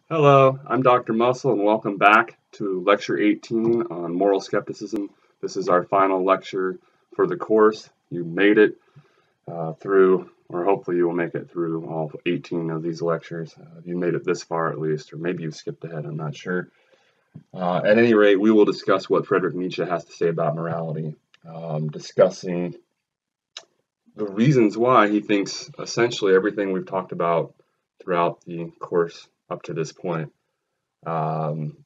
Hello, I'm Dr. Musil, and welcome back to Lecture 18 on Moral Skepticism. This is our final lecture for the course. You made it through, or hopefully you will make it through all 18 of these lectures. You made it this far at least, or maybe you've skipped ahead, I'm not sure. At any rate, we will discuss what Friedrich Nietzsche has to say about morality, discussing the reasons why he thinks essentially everything we've talked about throughout the course up to this point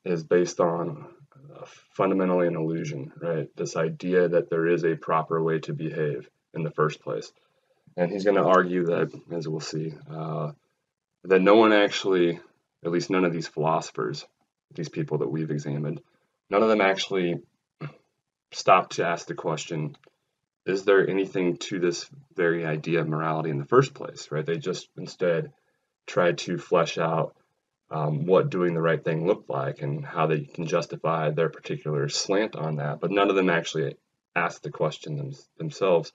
is based on fundamentally an illusion, right? This idea that there is a proper way to behave in the first place. And he's going to argue that, as we'll see, that no one actually, at least none of these philosophers, these people that we've examined, none of them actually stopped to ask the question, is there anything to this very idea of morality in the first place, right? They just instead tried to flesh out what doing the right thing looked like and how they can justify their particular slant on that. But none of them actually asked the question themselves,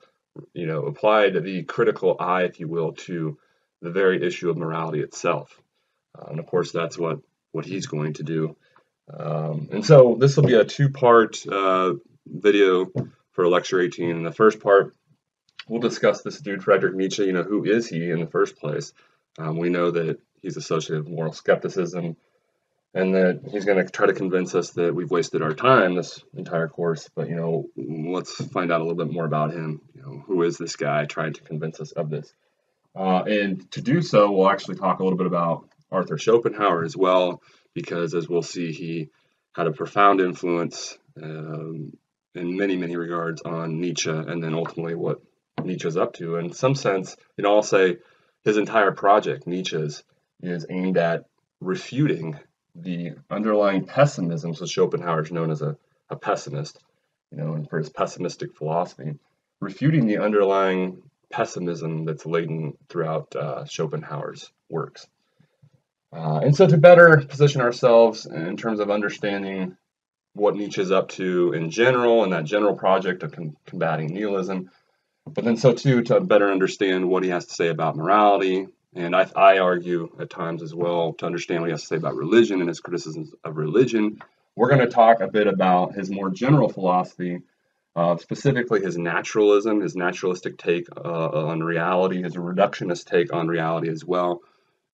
applied the critical eye, if you will, to the very issue of morality itself. And of course, that's what he's going to do. And so this will be a two-part video for lecture 18. In the first part, we'll discuss this dude, Friedrich Nietzsche. Who is he in the first place? We know that he's associated with moral skepticism, and that he's going to try to convince us that we've wasted our time this entire course. But let's find out a little bit more about him. Who is this guy trying to convince us of this? And to do so, we'll actually talk a little bit about Arthur Schopenhauer as well, because as we'll see, he had a profound influence in many, many regards on Nietzsche, and then ultimately what Nietzsche's up to. In some sense, I'll say his entire project, Nietzsche's, is aimed at refuting the underlying pessimism. So Schopenhauer is known as a pessimist, and for his pessimistic philosophy, refuting the underlying pessimism that's latent throughout Schopenhauer's works. And so to better position ourselves in terms of understanding what Nietzsche is up to in general and that general project of combating nihilism, but then so too to better understand what he has to say about morality, and I argue at times as well to understand what he has to say about religion and his criticisms of religion. We're going to talk a bit about his more general philosophy, specifically his naturalism, his naturalistic take on reality, his reductionist take on reality as well,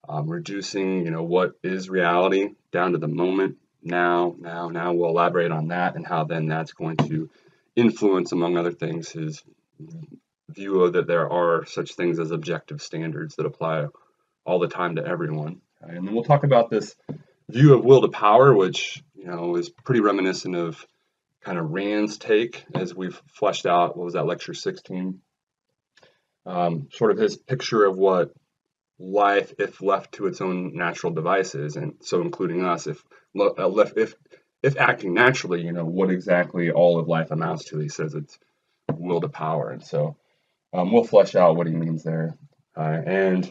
reducing, what is reality down to the moment, now. We'll elaborate on that and how then that's going to influence, among other things, his view of that there are such things as objective standards that apply all the time to everyone. Okay? And then we'll talk about this view of will to power, which is pretty reminiscent of kind of Rand's take, as we've fleshed out. What was that, lecture 16? Sort of his picture of what life, if left to its own natural devices, and so including us, if acting naturally, what exactly all of life amounts to. He says it's will to power, and so we'll flesh out what he means there. I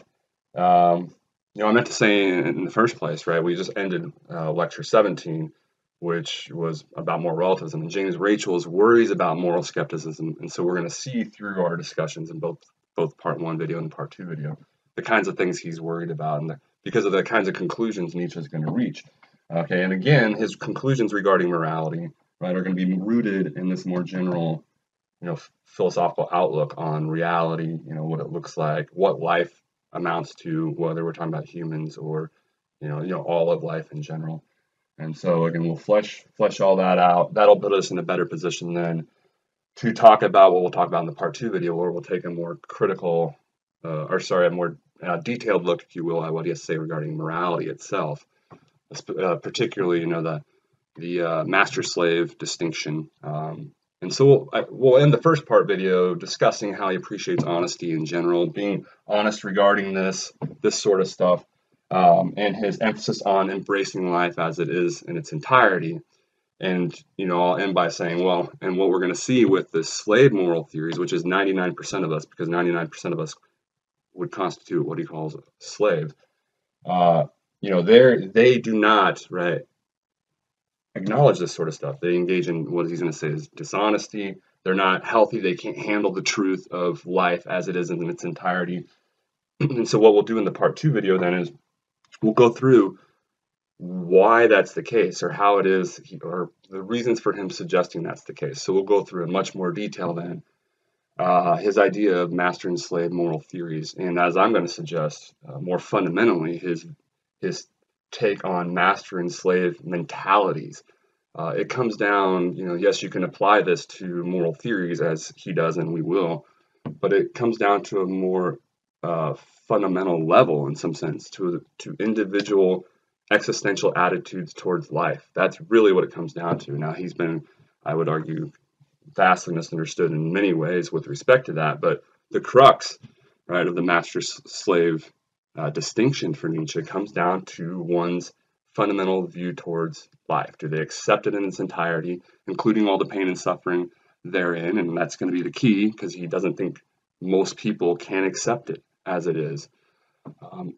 meant to say in the first place, right? We just ended lecture 17, which was about moral relativism, and James Rachel's worries about moral skepticism, and so we're going to see through our discussions in both part 1 video and part 2 video the kinds of things he's worried about, and because of the kinds of conclusions Nietzsche is going to reach. Okay, and again, his conclusions regarding morality, right, are going to be rooted in this more general, philosophical outlook on reality, what it looks like, what life amounts to, whether we're talking about humans or, all of life in general. And so again, we'll flesh all that out. That'll put us in a better position then to talk about what we'll talk about in the part 2 video, where we'll take a more critical, a more detailed look, if you will, at what he has to say regarding morality itself, particularly, the master-slave distinction. And so we'll end the first part video discussing how he appreciates honesty in general, being honest regarding this sort of stuff, and his emphasis on embracing life as it is in its entirety. And, I'll end by saying, well, and what we're going to see with the slave moral theories, which is 99% of us, because 99% of us would constitute what he calls a slave, they do not, right, acknowledge this sort of stuff. They engage in what he's going to say is dishonesty. They're not healthy. They can't handle the truth of life as it is in its entirety. And so what we'll do in the part 2 video then is we'll go through why that's the case, or how it is, or the reasons for him suggesting that's the case. So we'll go through in much more detail then his idea of master and slave moral theories, and as I'm going to suggest, more fundamentally, his take on master and slave mentalities. It comes down, yes, you can apply this to moral theories as he does, and we will, but it comes down to a more fundamental level, in some sense, to individual existential attitudes towards life. That's really what it comes down to. Now, he's been, I would argue, vastly misunderstood in many ways with respect to that, but the crux, right, of the master-slave distinction for Nietzsche comes down to one's fundamental view towards life. Do they accept it in its entirety, including all the pain and suffering therein? And that's going to be the key, because he doesn't think most people can accept it as it is.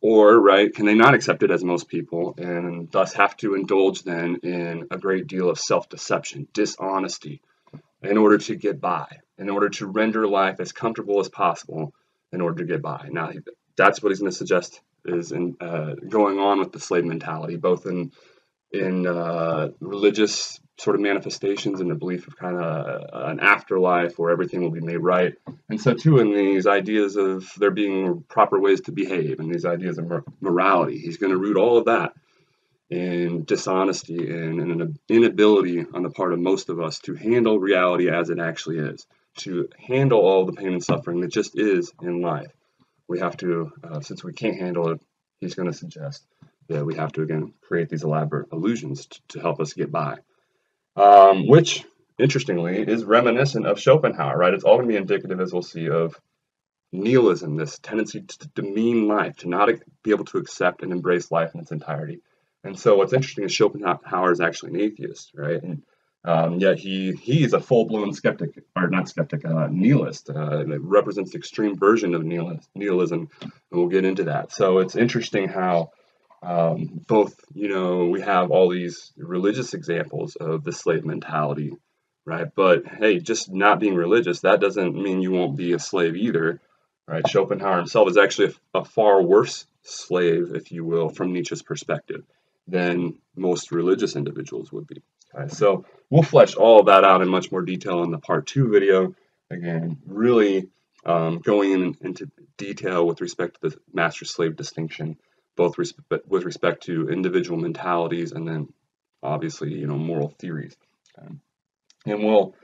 Or, right, can they not accept it as most people, and thus have to indulge then in a great deal of self-deception, dishonesty, in order to get by, in order to render life as comfortable as possible in order to get by. Now, that's what he's going to suggest is going on with the slave mentality, both in religious sort of manifestations and the belief of kind of an afterlife where everything will be made right. And so too in these ideas of there being proper ways to behave and these ideas of morality. He's going to root all of that in dishonesty and an inability on the part of most of us to handle reality as it actually is, to handle all the pain and suffering that just is in life. We have to, since we can't handle it, he's going to suggest that we have to, again, create these elaborate illusions to help us get by. Which, interestingly, is reminiscent of Schopenhauer, right? It's all going to be indicative, as we'll see, of nihilism, this tendency to demean life, to not be able to accept and embrace life in its entirety. And so what's interesting is Schopenhauer is actually an atheist, right? And yet he's a full-blown skeptic, or not skeptic, nihilist. It represents the extreme version of nihilism, and we'll get into that. So it's interesting how both, we have all these religious examples of the slave mentality, right? But hey, just not being religious, that doesn't mean you won't be a slave either, right? Schopenhauer himself is actually a far worse slave, if you will, from Nietzsche's perspective than most religious individuals would be. Okay, so we'll flesh all of that out in much more detail in the part 2 video. Again, really going into detail with respect to the master-slave distinction, both with respect to individual mentalities and then obviously, moral theories. Okay. And we'll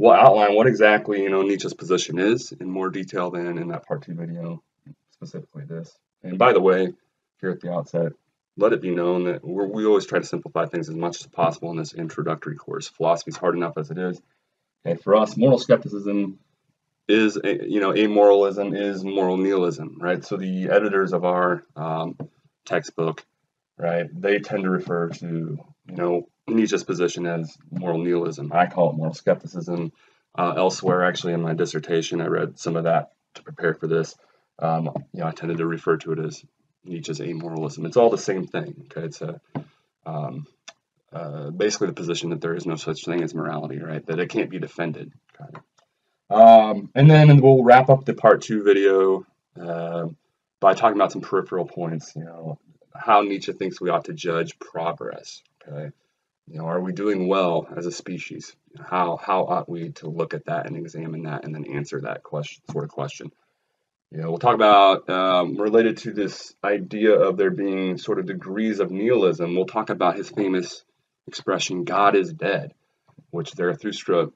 outline what exactly, Nietzsche's position is in more detail than in that part 2 video, specifically this. And by the way, here at the outset, let it be known that we always try to simplify things as much as possible in this introductory course. Philosophy is hard enough as it is. Okay, for us, moral skepticism is, amoralism is moral nihilism, right? So the editors of our textbook, right, they tend to refer to, Nietzsche's position as moral nihilism. I call it moral skepticism. Elsewhere, actually, in my dissertation, I read some of that to prepare for this. I tended to refer to it as Nietzsche's amoralism. It's all the same thing. Okay, it's basically the position that there is no such thing as morality, right? That it can't be defended. Okay. And then we'll wrap up the part 2 video by talking about some peripheral points. How Nietzsche thinks we ought to judge progress. Okay, are we doing well as a species? How ought we to look at that and examine that and then answer that question? We'll talk about, related to this idea of there being sort of degrees of nihilism, we'll talk about his famous expression, God is dead, which Zarathustra,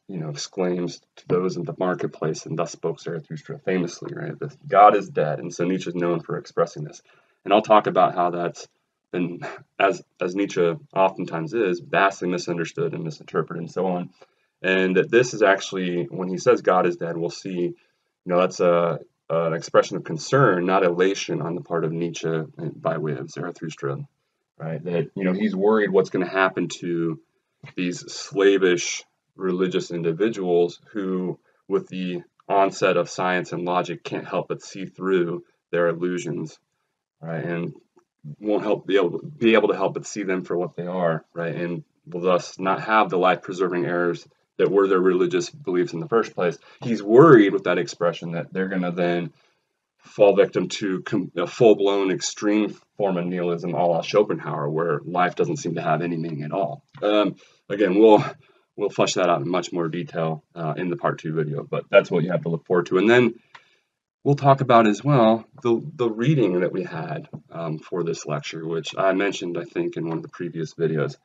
exclaims to those in the marketplace, and thus spoke Zarathustra famously, right? That God is dead, and so Nietzsche is known for expressing this. And I'll talk about how that's been, as Nietzsche oftentimes is, vastly misunderstood and misinterpreted and so on. And that this is actually, when he says God is dead, we'll see, that's an expression of concern, not elation on the part of Nietzsche by way of Zarathustra, right? That, he's worried what's going to happen to these slavish religious individuals who, with the onset of science and logic, can't help but see through their illusions, right? And won't be able to help but see them for what they are, right? And will thus not have the life-preserving errors that were their religious beliefs in the first place. He's worried with that expression that they're going to then fall victim to a full-blown extreme form of nihilism a la Schopenhauer, where life doesn't seem to have any meaning at all. Again, we'll flesh that out in much more detail in the part 2 video, but that's what you have to look forward to. And then we'll talk about as well the reading that we had for this lecture, which I mentioned, I think, in one of the previous videos,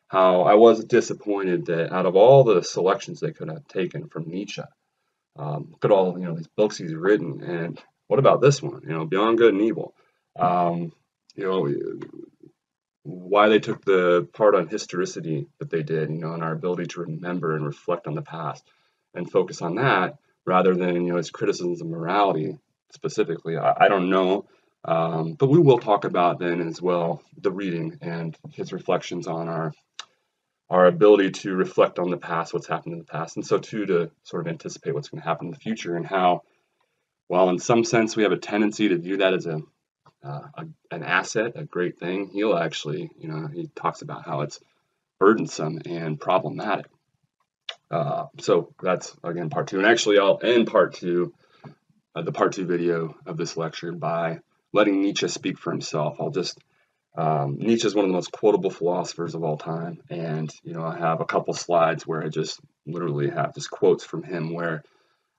how I was disappointed that out of all the selections they could have taken from Nietzsche, look at all these books he's written, and what about this one? Beyond Good and Evil. Why they took the part on historicity that they did, and our ability to remember and reflect on the past, and focus on that rather than his criticisms of morality specifically. I don't know, but we will talk about then as well the reading and his reflections on our ability to reflect on the past, what's happened in the past, and so too to sort of anticipate what's going to happen in the future, and how, while in some sense we have a tendency to view that as an asset, a great thing, he'll actually, he talks about how it's burdensome and problematic. So that's, again, part 2. And actually, I'll end part 2, the part 2 video of this lecture, by letting Nietzsche speak for himself. Nietzsche is one of the most quotable philosophers of all time. And, I have a couple slides where I just literally have just quotes from him where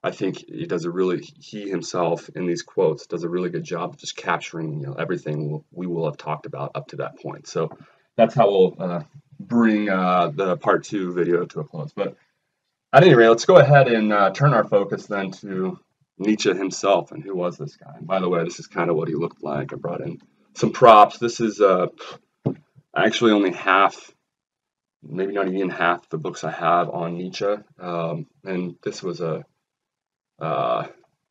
I think he himself in these quotes does a really good job of just capturing, everything we will have talked about up to that point. So that's how we'll bring the part 2 video to a close. But at any rate, let's go ahead and turn our focus then to Nietzsche himself. And who was this guy? And by the way, this is kind of what he looked like. I brought in some props. This is actually only half, maybe not even half the books I have on Nietzsche. And this was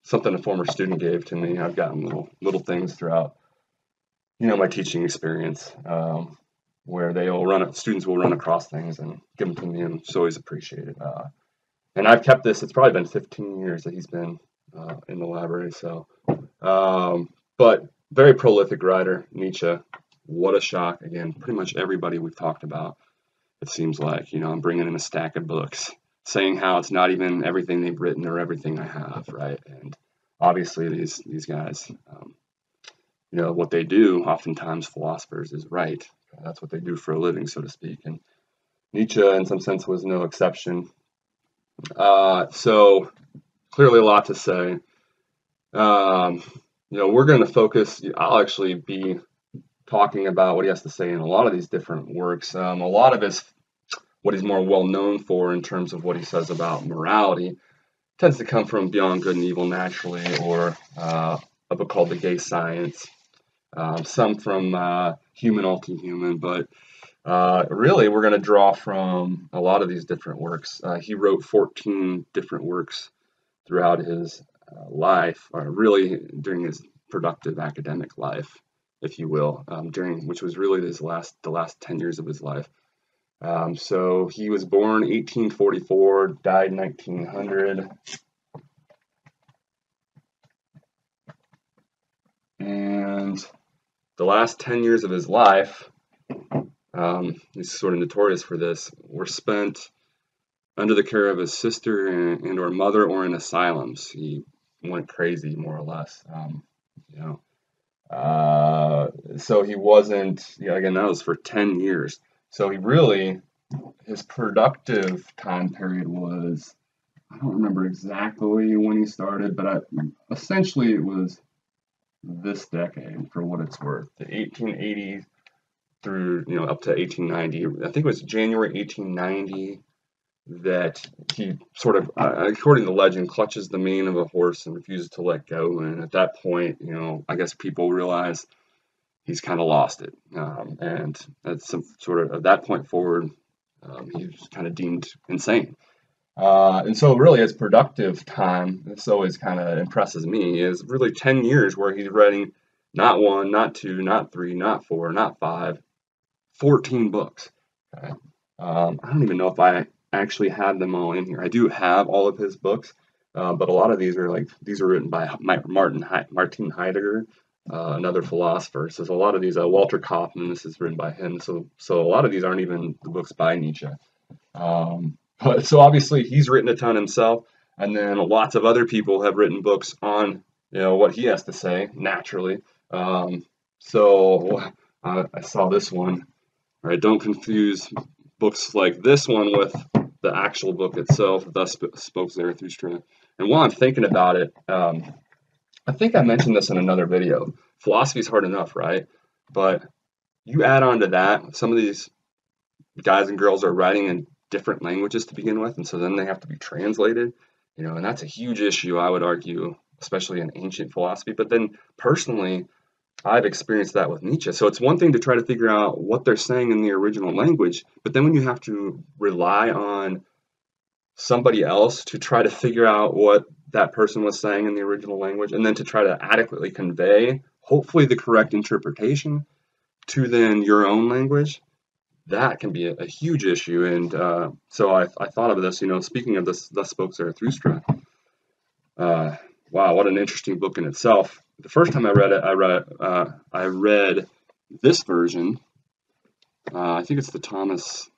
something a former student gave to me. I've gotten little things throughout, my teaching experience, where students will run across things and give them to me, and it's always appreciated. And I've kept this. It's probably been 15 years that he's been in the library. So, but very prolific writer, Nietzsche. What a shock! Again, pretty much everybody we've talked about, it seems like, I'm bringing in a stack of books, saying how it's not even everything they've written or everything I have, right? And obviously these guys, what they do, oftentimes philosophers, is write. That's what they do for a living, so to speak. And Nietzsche, in some sense, was no exception. So clearly a lot to say. We're going to focus, I'll actually be talking about what he has to say in a lot of these different works. A lot of his what he's more well known for in terms of what he says about morality tends to come from Beyond Good and Evil, naturally, or a book called The Gay Science, some from Human Ulti Human, but really we're going to draw from a lot of these different works. He wrote 14 different works throughout his life, or really during his productive academic life, if you will, which was really the last 10 years of his life. So he was born 1844, died 1900, and the last 10 years of his life, he's sort of notorious for this, were spent under the care of his sister and or mother, or in asylums. He went crazy, more or less. So he wasn't, again, that was for 10 years. So his productive time period was, I don't remember exactly when he started, but essentially it was this decade, for what it's worth, the 1880 through, up to 1890. I think it was January 1890 that he sort of, according to legend, clutches the mane of a horse and refuses to let go. And at that point, I guess people realize he's kind of lost it. And at some sort of, at that point forward, he's kind of deemed insane. And so really his productive time, this always kind of impresses me, is really 10 years where he's writing not 1, not 2, not 3, not 4, not 5, 14 books. Okay? I don't even know if I actually have them all in here. I do have all of his books, but a lot of these are written by Martin Heidegger, another philosopher. So a lot of these, Walter Kaufmann, this is written by him. So a lot of these aren't even the books by Nietzsche. But so obviously he's written a ton himself, and then lots of other people have written books on what he has to say naturally. So I saw this one. Right, don't confuse books like this one with the actual book itself. Thus spoke Zarathustra. And while I'm thinking about it, I think I mentioned this in another video. Philosophy is hard enough, right? But you add on to that, some of these guys and girls are writing in different languages to begin with, and so then they have to be translated, and that's a huge issue, I would argue, especially in ancient philosophy. But then personally, I've experienced that with Nietzsche. So it's one thing to try to figure out what they're saying in the original language, but then when you have to rely on somebody else to try to figure out what that person was saying in the original language, and then to try to adequately convey, hopefully, the correct interpretation to then your own language, that can be a huge issue. And so I thought of this, speaking of this, thus spoke Zarathustra. Wow, what an interesting book in itself. The first time I read it, I read this version. I think it's the Thomas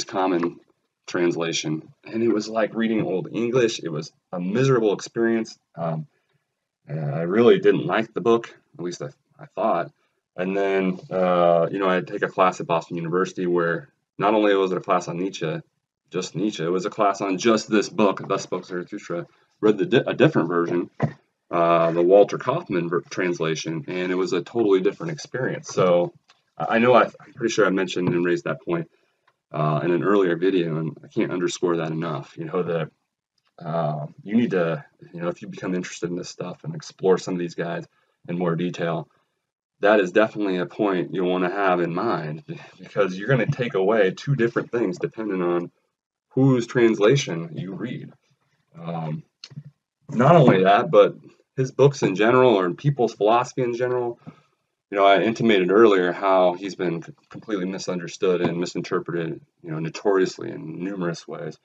Common translation, and it was like reading Old English. It was a miserable experience. I really didn't like the book, at least I thought. And then, I had to take a class at Boston University where not only was it a class on Nietzsche, just Nietzsche, it was a class on just this book, Thus Spoke Zarathustra. Read a different version, the Walter Kaufman translation, and it was a totally different experience. So I know I'm pretty sure I mentioned and raised that point in an earlier video, and I can't underscore that enough. That you need to, if you become interested in this stuff and explore some of these guys in more detail, that is definitely a point you'll want to have in mind, because you're going to take away two different things depending on whose translation you read. Not only that, but his books in general, or people's philosophy in general. I intimated earlier how he's been completely misunderstood and misinterpreted, notoriously in numerous ways.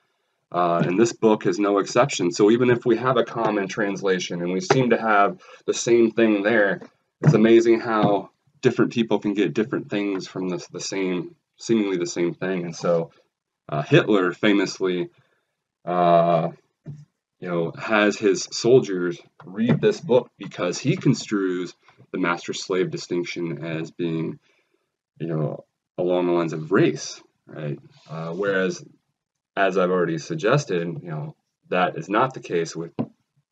And this book is no exception. So even if we have a common translation and we seem to have the same thing there, it's amazing how different people can get different things from seemingly the same thing. And so Hitler famously, has his soldiers read this book because he construes the master-slave distinction as being, along the lines of race, right? Whereas, as I've already suggested, that is not the case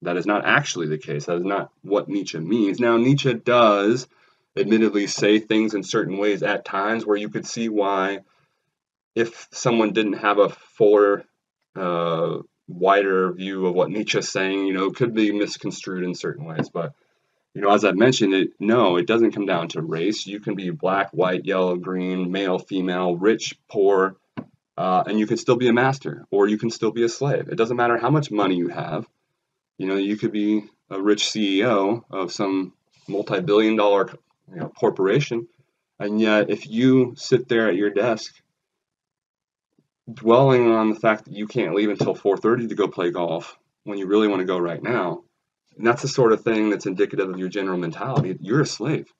that is not actually the case. That is not what Nietzsche means. Now, Nietzsche does admittedly say things in certain ways at times where you could see why, if someone didn't have a fuller, wider view of what Nietzsche is saying, it could be misconstrued in certain ways. But, as I've mentioned, it doesn't come down to race. You can be black, white, yellow, green, male, female, rich, poor, and you can still be a master, or you can still be a slave. It doesn't matter how much money you have. You could be a rich CEO of some multi-billion-dollar, corporation, and yet if you sit there at your desk dwelling on the fact that you can't leave until 4:30 to go play golf when you really want to go right now, and that's the sort of thing that's indicative of your general mentality, you're a slave,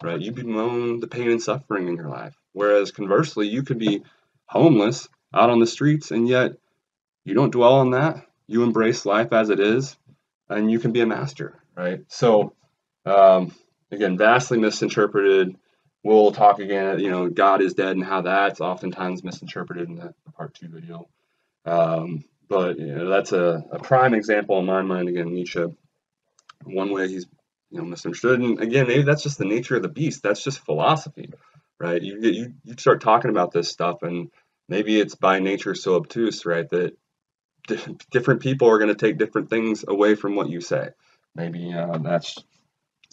right? You bemoan the pain and suffering in your life. Whereas conversely, you could be homeless out on the streets, and yet you don't dwell on that. You embrace life as it is, and you can be a master, right? So, again, vastly misinterpreted. We'll talk again, God is dead and how that's oftentimes misinterpreted in the part 2 video. But that's a prime example in my mind. Again, Nietzsche, one way he's misunderstood, and again, maybe that's just the nature of the beast. That's just philosophy, right? You start talking about this stuff, and maybe it's by nature so obtuse, right, that different people are going to take different things away from what you say. Maybe that's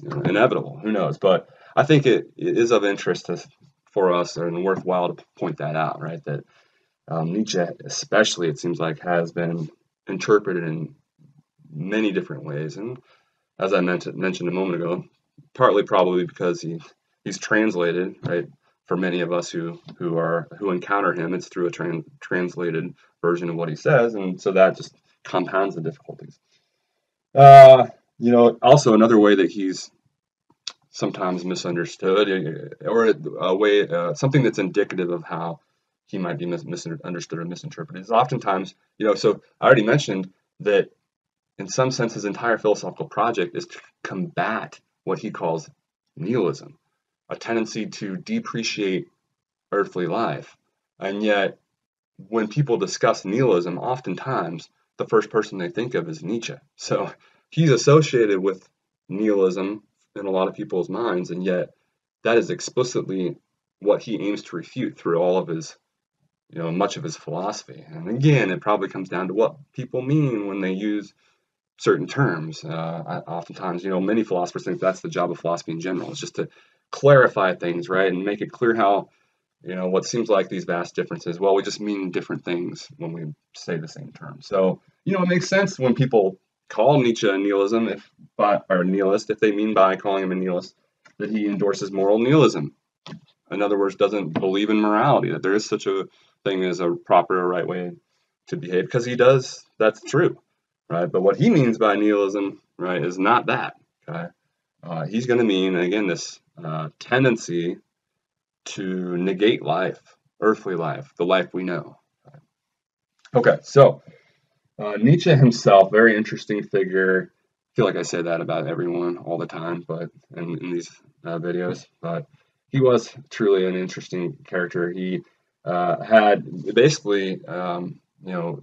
inevitable. Who knows? But I think it is of interest for us and worthwhile to point that out, right? That Nietzsche, especially, it seems like, has been interpreted in many different ways. And as I mentioned a moment ago, partly probably because he's translated, right? For many of us who encounter him, it's through a translated version of what he says, and so that just compounds the difficulties. Also another way that he's sometimes misunderstood, or a way, something that's indicative of how he might be misunderstood or misinterpreted, is oftentimes, so I already mentioned that in some sense, his entire philosophical project is to combat what he calls nihilism, a tendency to depreciate earthly life. And yet, when people discuss nihilism, oftentimes the first person they think of is Nietzsche. So he's associated with nihilism in a lot of people's minds, and yet that is explicitly what he aims to refute through all of his, much of his philosophy. And again, it probably comes down to what people mean when they use certain terms. Oftentimes, many philosophers think that's the job of philosophy in general. It's just to clarify things, right, and make it clear how, what seems like these vast differences. Well, we just mean different things when we say the same term. So, it makes sense when people call Nietzsche a nihilism, or nihilist, if they mean by calling him a nihilist, that he endorses moral nihilism. In other words, doesn't believe in morality, that there is such a thing as a proper or right way to behave, because he does. That's true, right? But what he means by nihilism, right, is not that. Okay, he's going to mean, again, this tendency to negate life, earthly life, the life we know. Okay, so Nietzsche himself, very interesting figure. I feel like I say that about everyone all the time, but in these videos, but he was truly an interesting character. He had basically,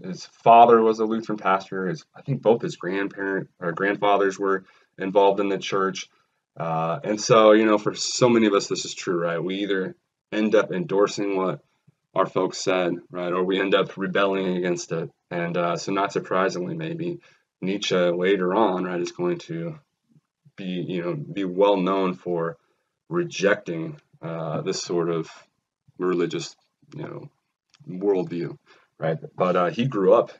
his father was a Lutheran pastor. I think both his grandfathers were involved in the church. And so, for so many of us, this is true, right? We either end up endorsing what our folks said, right, or we end up rebelling against it. And so, not surprisingly, maybe Nietzsche later on, right, is going to be well known for rejecting this sort of religious, worldview, right? But he grew up,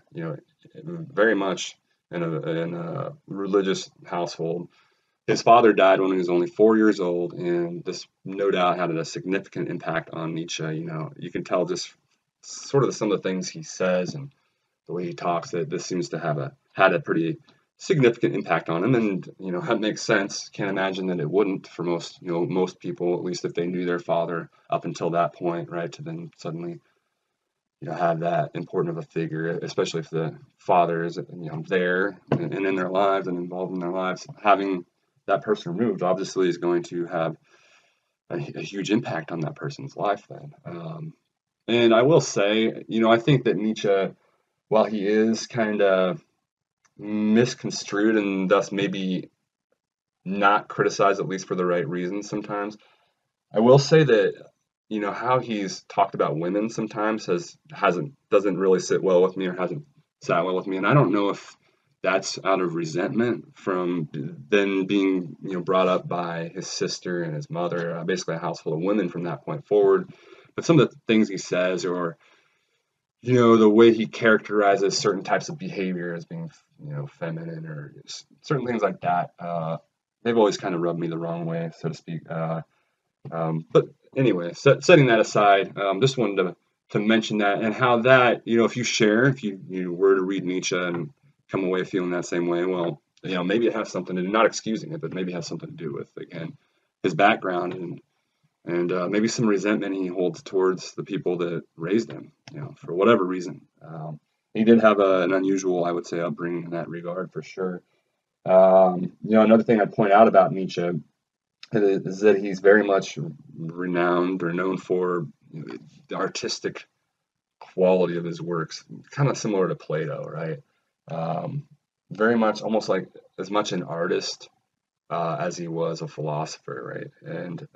very much in a religious household. His father died when he was only 4 years old, and this no doubt had a significant impact on Nietzsche. You can tell just sort of some of the things he says and the way he talks that this seems to have had a pretty significant impact on him, and that makes sense. Can't imagine that it wouldn't for most people, at least if they knew their father up until that point, right? To then suddenly have that important of a figure, especially if the father is there and in their lives and involved in their lives. Having that person removed obviously is going to have a huge impact on that person's life then. And I will say, I think that Nietzsche, while he is kind of misconstrued and thus maybe not criticized, at least for the right reasons sometimes, I will say that how he's talked about women sometimes doesn't really sit well with me, or hasn't sat well with me. And I don't know if that's out of resentment from then being brought up by his sister and his mother, basically a house full of women from that point forward. But some of the things he says, or the way he characterizes certain types of behavior as being feminine, or certain things like that, they've always kind of rubbed me the wrong way, so to speak. But anyway, setting that aside, just wanted to mention that, and how that, if you were to read Nietzsche and come away feeling that same way, well, maybe it has something to do, not excusing it, but maybe it has something to do with, again, his background and maybe some resentment he holds towards the people that raised him, for whatever reason. He did have an unusual, I would say, upbringing in that regard, for sure. Another thing I'd point out about Nietzsche is that he's very much renowned or known for the artistic quality of his works, kind of similar to Plato, right? Very much almost like as much an artist as he was a philosopher, right? And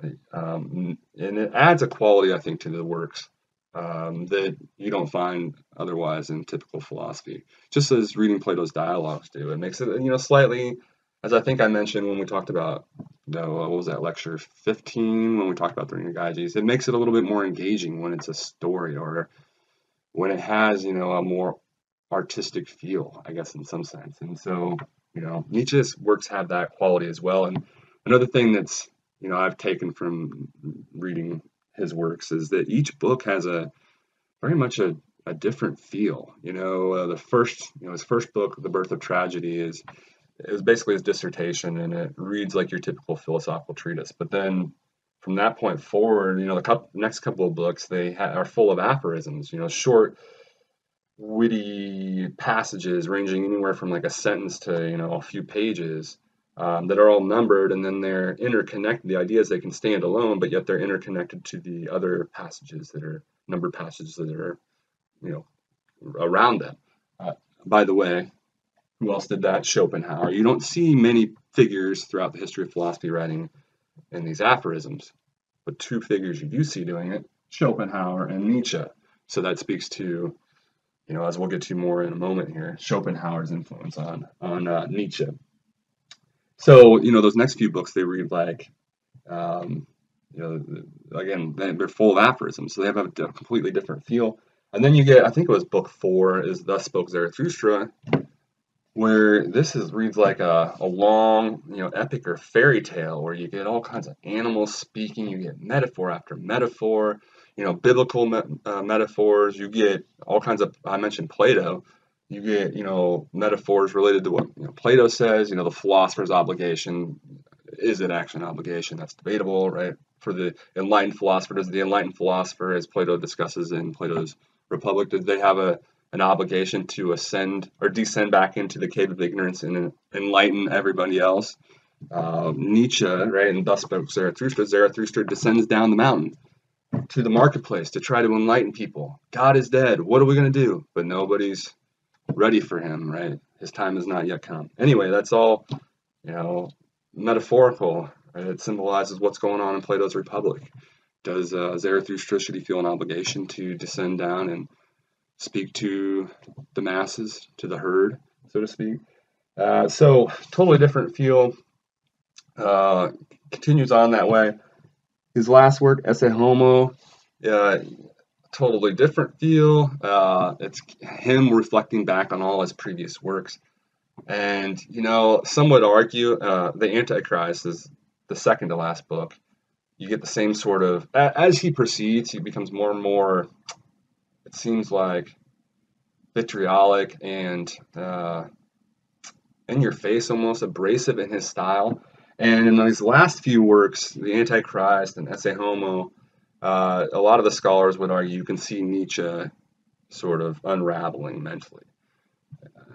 it adds a quality, I think, to the works that you don't find otherwise in typical philosophy. Just as reading Plato's dialogues do, it makes it slightly, as I think I mentioned when we talked about what was that, lecture 15, when we talked about the Reductionism, it makes it a little bit more engaging when it's a story, or when it has a more artistic feel, I guess, in some sense. And so Nietzsche's works have that quality as well. And another thing that's I've taken from reading his works is that each book has very much a different feel. The first his first book, The Birth of Tragedy, it was basically his dissertation, and it reads like your typical philosophical treatise. But then from that point forward, the next couple of books, they are full of aphorisms, short witty passages ranging anywhere from like a sentence to, you know, a few pages, that are all numbered, and then they're interconnected. The idea is they can stand alone, but yet they're interconnected to the other passages that are numbered passages that are, you know, around them. Uh, by the way, who else did that? Schopenhauer. You don't see many figures throughout the history of philosophy writing in these aphorisms, but two figures you do see doing it: Schopenhauer and Nietzsche. So that speaks to, you know, as we'll get to more in a moment here, Schopenhauer's influence on Nietzsche. So, you know, those next few books, they read like, you know, again, they're full of aphorisms, so they have a completely different feel. And then you get, I think it was book 4, is Thus Spoke Zarathustra, where reads like a long, you know, epic or fairy tale, where you get all kinds of animals speaking, you get metaphor after metaphor, you know, biblical metaphors, you get all kinds of, I mentioned Plato, you get, you know, metaphors related to what, you know, Plato says, you know, the philosopher's obligation. Is it actually an obligation? That's debatable, right? For the enlightened philosopher, does the enlightened philosopher, as Plato discusses in Plato's Republic, did they have an obligation to ascend or descend back into the cave of ignorance and enlighten everybody else? Nietzsche, right, and Thus Spoke Zarathustra. Zarathustra descends down the mountain to the marketplace to try to enlighten people. God is dead. What are we going to do? But nobody's ready for him, right? His time has not yet come. Anyway, that's all, you know, metaphorical. Right? It symbolizes what's going on in Plato's Republic. Does Zarathustra, should he feel an obligation to descend down and speak to the masses, to the herd, so to speak? So totally different feel. Continues on that way. His last work, Esse Homo, totally different feel. It's him reflecting back on all his previous works. And, you know, some would argue the Antichrist is the second to last book. You get the same sort of, as he proceeds, he becomes more and more, it seems like, vitriolic and in your face, almost abrasive in his style. And in these last few works, the Antichrist and Esse Homo, a lot of the scholars would argue you can see Nietzsche sort of unraveling mentally.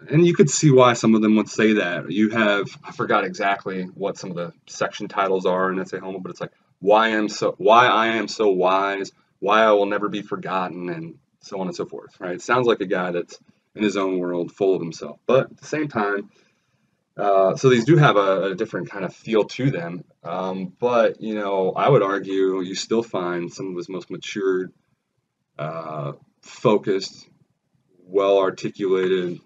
And you could see why some of them would say that. You have, I forgot exactly what some of the section titles are in Esse Homo, but it's like, why I am so wise, why I will never be forgotten, and so on and so forth, right? It sounds like a guy that's in his own world, full of himself. But at the same time, so these do have a different kind of feel to them. But, you know, I would argue you still find some of his most matured, focused, well-articulated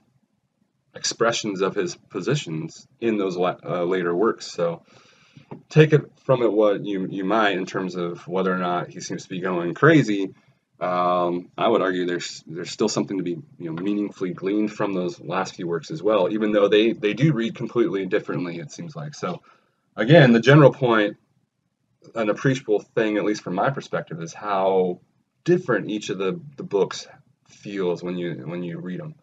expressions of his positions in those later works. So take it from it what you might in terms of whether or not he seems to be going crazy. I would argue there's still something to be, you know, meaningfully gleaned from those last few works as well, even though they do read completely differently, it seems like. So again, the general point, an appreciable thing, at least from my perspective, is how different each of the books feels when you read them.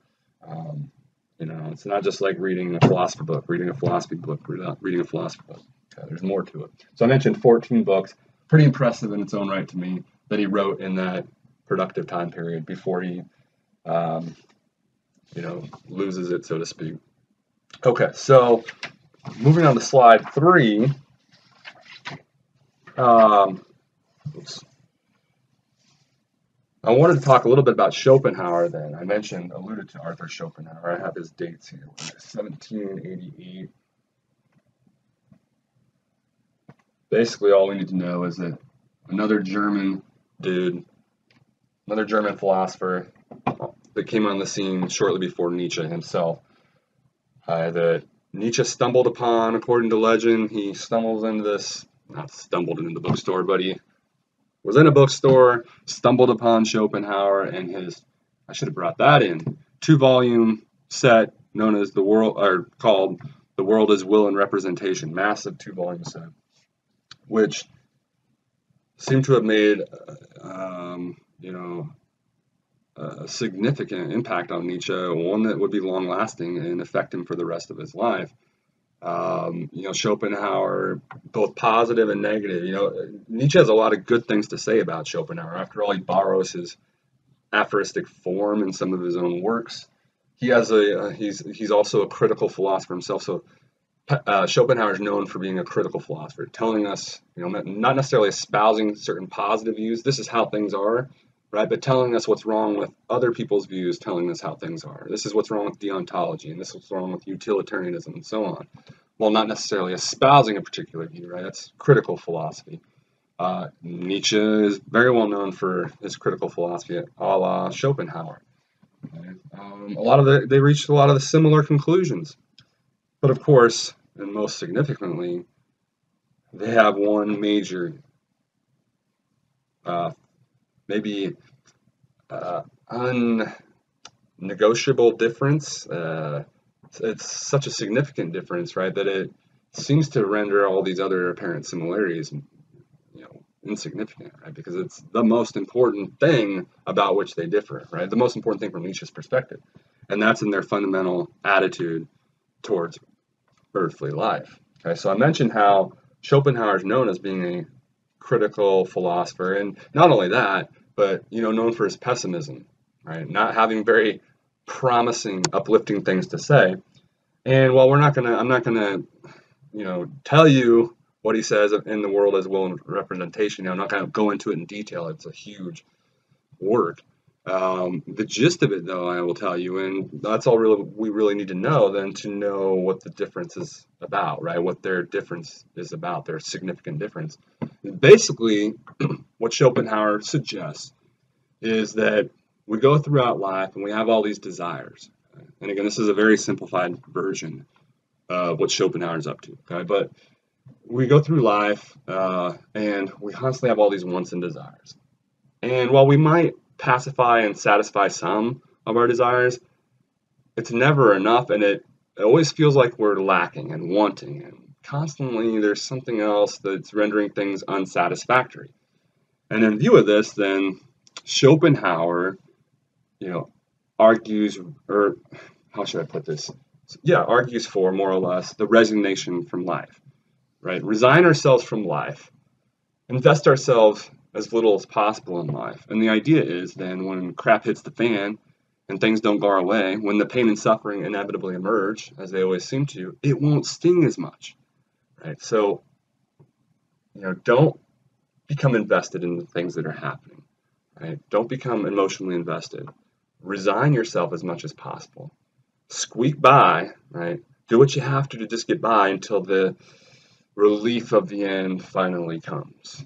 You know, it's not just like reading a philosophy book, reading a philosophy book. There's more to it. So I mentioned 14 books, pretty impressive in its own right to me, that he wrote in that productive time period before he, you know, loses it, so to speak. Okay, so moving on to slide 3. Oops. I wanted to talk a little bit about Schopenhauer then. I alluded to Arthur Schopenhauer. I have his dates here. 1788. Basically, all we need to know is that another German dude, another German philosopher that came on the scene shortly before Nietzsche himself, that Nietzsche stumbled upon, according to legend. He stumbles into this, not stumbled into the bookstore, but he was in a bookstore, stumbled upon Schopenhauer and his, I should have brought that in, 2-volume set known as called The World as Will and Representation, massive 2-volume set, which seemed to have made, you know, a significant impact on Nietzsche, one that would be long-lasting and affect him for the rest of his life. You know, Schopenhauer, both positive and negative. You know, Nietzsche has a lot of good things to say about Schopenhauer. After all, he borrows his aphoristic form in some of his own works. He has he's also a critical philosopher himself. So Schopenhauer is known for being a critical philosopher, telling us, not necessarily espousing certain positive views. This is how things are, right? But telling us what's wrong with other people's views, telling us how things are. This is what's wrong with deontology, and this is what's wrong with utilitarianism, and so on. While not necessarily espousing a particular view, right? That's critical philosophy. Nietzsche is very well known for his critical philosophy, a la Schopenhauer. They reached a lot of the similar conclusions, but of course, and most significantly, they have one major, maybe unnegotiable difference. It's such a significant difference, right, that it seems to render all these other apparent similarities, insignificant, right? Because it's the most important thing about which they differ, right? The most important thing from Nietzsche's perspective, and that's in their fundamental attitude towards earthly life. Okay, so I mentioned how Schopenhauer is known as being a critical philosopher, and not only that, but known for his pessimism, right? Not having very promising, uplifting things to say. And while I'm not gonna, tell you what he says in the world as will and representation. I'm not going to go into it in detail. It's a huge work. The gist of it, though, I will tell you, and that's all we really need to know then to know what the difference is about, right? What their difference is about, their significant difference. Basically, what Schopenhauer suggests is that we go throughout life and we have all these desires. And again, this is a very simplified version of what Schopenhauer is up to, okay? But we go through life and we constantly have all these wants and desires. And while we might pacify and satisfy some of our desires, it's never enough, and it always feels like we're lacking and wanting, and constantly there's something else that's rendering things unsatisfactory. And in view of this, then Schopenhauer, argues, or how should I put this? Argues for more or less the resignation from life. Right? Resign ourselves from life, invest ourselves as little as possible in life. And the idea is then when crap hits the fan and things don't go our way, when the pain and suffering inevitably emerge, as they always seem to, it won't sting as much. Right? So, don't become invested in the things that are happening. Right? Don't become emotionally invested. Resign yourself as much as possible. Squeak by, right? Do what you have to just get by until the relief of the end finally comes.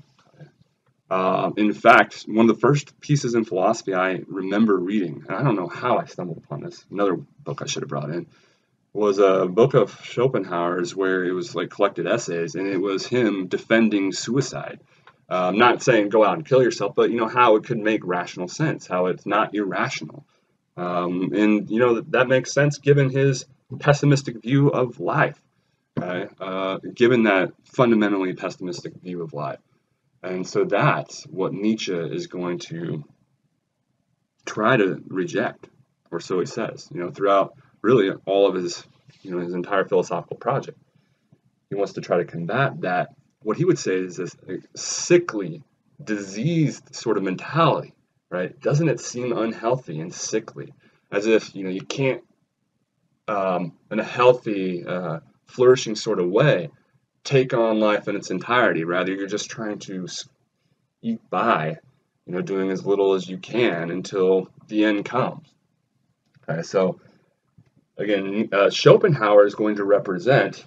In fact, one of the first pieces in philosophy I remember reading, and I don't know how I stumbled upon this, another book I should have brought in, was a book of Schopenhauer's where it was like collected essays, and it was him defending suicide. Not saying go out and kill yourself, but how it could make rational sense, how it's not irrational. And that makes sense given his pessimistic view of life. Given that fundamentally pessimistic view of life. And so that's what Nietzsche is going to try to reject, or so he says, throughout really all of his, his entire philosophical project. He wants to try to combat that, what he would say is this sickly, diseased sort of mentality, right? Doesn't it seem unhealthy and sickly? As if, you can't, in a healthy, flourishing sort of way, take on life in its entirety. Rather, you're just trying to eat by, doing as little as you can until the end comes. Okay, so again, Schopenhauer is going to represent.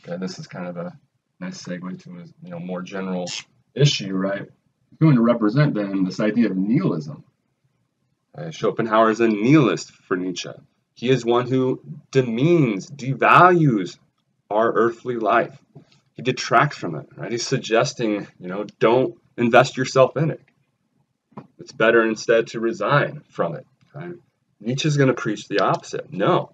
Okay, this is kind of a nice segue to his, more general issue, right? He's going to represent then this idea of nihilism. Schopenhauer is a nihilist for Nietzsche. He is one who demeans, devalues our earthly life. He detracts from it, right? He's suggesting, don't invest yourself in it. It's better instead to resign from it. Okay? Nietzsche's going to preach the opposite. No,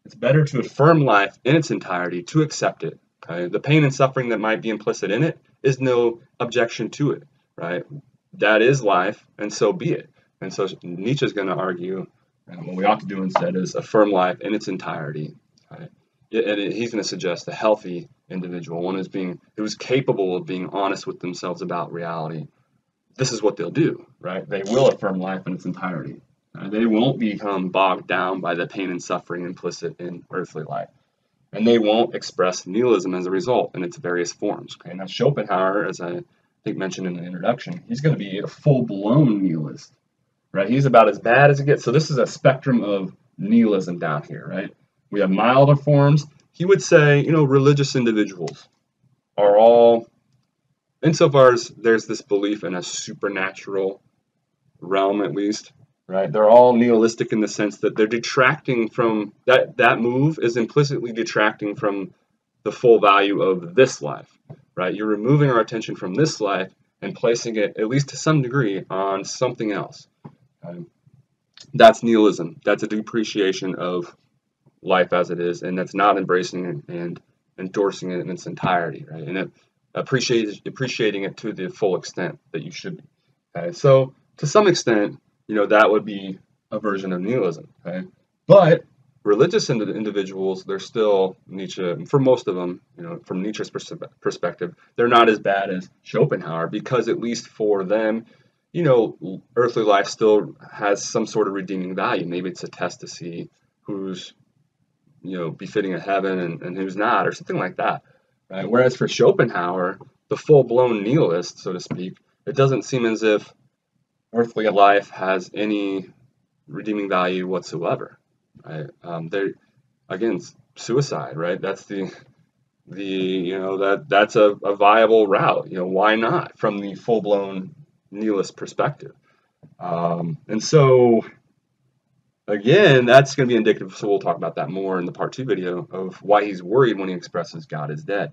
it's better to affirm life in its entirety, to accept it. Okay? The pain and suffering that might be implicit in it is no objection to it, right? That is life, and so be it. And so Nietzsche's going to argue, and what we ought to do instead is affirm life in its entirety. Right? And he's going to suggest a healthy individual, one who's capable of being honest with themselves about reality, this is what they'll do, right? They will affirm life in its entirety. They won't become bogged down by the pain and suffering implicit in earthly life. And they won't express nihilism as a result in its various forms. Okay? Now, Schopenhauer, as I think mentioned in the introduction, he's going to be a full-blown nihilist, right? He's about as bad as it gets. So this is a spectrum of nihilism down here, right? We have milder forms. He would say, religious individuals are all, insofar as there's this belief in a supernatural realm at least, right? They're all nihilistic in the sense that they're detracting from, that move is implicitly detracting from the full value of this life, right? You're removing our attention from this life and placing it, at least to some degree, on something else. That's nihilism. That's a depreciation of life as it is, and that's not embracing it and endorsing it in its entirety, right? And appreciating it to the full extent that you should be. Okay? So to some extent, that would be a version of nihilism. Okay? But religious individuals, they're still Nietzsche, for most of them, from Nietzsche's perspective, they're not as bad as Schopenhauer, because at least for them, earthly life still has some sort of redeeming value. Maybe it's a test to see who's, befitting of heaven and who's not, or something like that. Right? Whereas for Schopenhauer, the full-blown nihilist, so to speak, it doesn't seem as if earthly life has any redeeming value whatsoever. Right? Again, suicide, right? That's that's a viable route. Why not from the full-blown nihilist perspective? And so, again, that's going to be indicative, so we'll talk about that more in the part 2 video, of why he's worried when he expresses God is dead.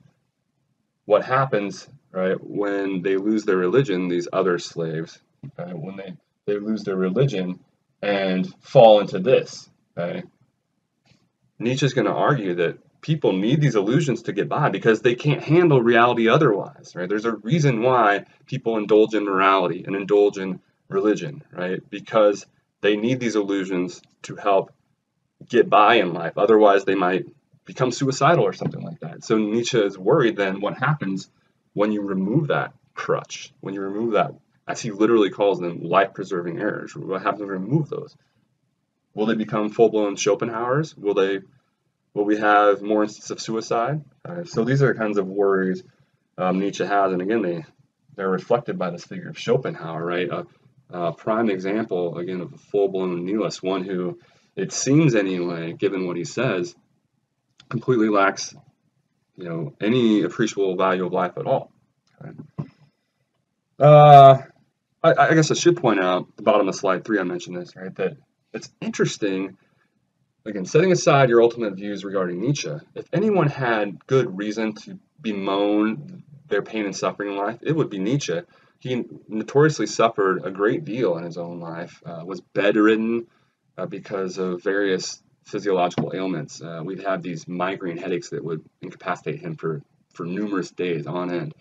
What happens, right, when they lose their religion, these other slaves, okay, when they lose their religion and fall into this, okay? Nietzsche's going to argue that people need these illusions to get by because they can't handle reality otherwise, right? There's a reason why people indulge in morality and indulge in religion, right? Because they need these illusions to help get by in life. Otherwise, they might become suicidal or something like that. So Nietzsche is worried then what happens when you remove that crutch, when you remove that, as he literally calls them, life-preserving errors. What happens when we remove those? Will they become full-blown Schopenhauers? Will we have more instances of suicide? So these are kinds of worries Nietzsche has, and again, they're reflected by this figure of Schopenhauer, right? A prime example, again, of a full-blown nihilist, one who, it seems anyway, given what he says, completely lacks, any appreciable value of life at all. Okay? I guess I should point out, at the bottom of slide 3, I mentioned this, right, that it's interesting, again, setting aside your ultimate views regarding Nietzsche, if anyone had good reason to bemoan their pain and suffering in life, it would be Nietzsche. He notoriously suffered a great deal in his own life, was bedridden because of various physiological ailments. We'd have these migraine headaches that would incapacitate him for numerous days on end.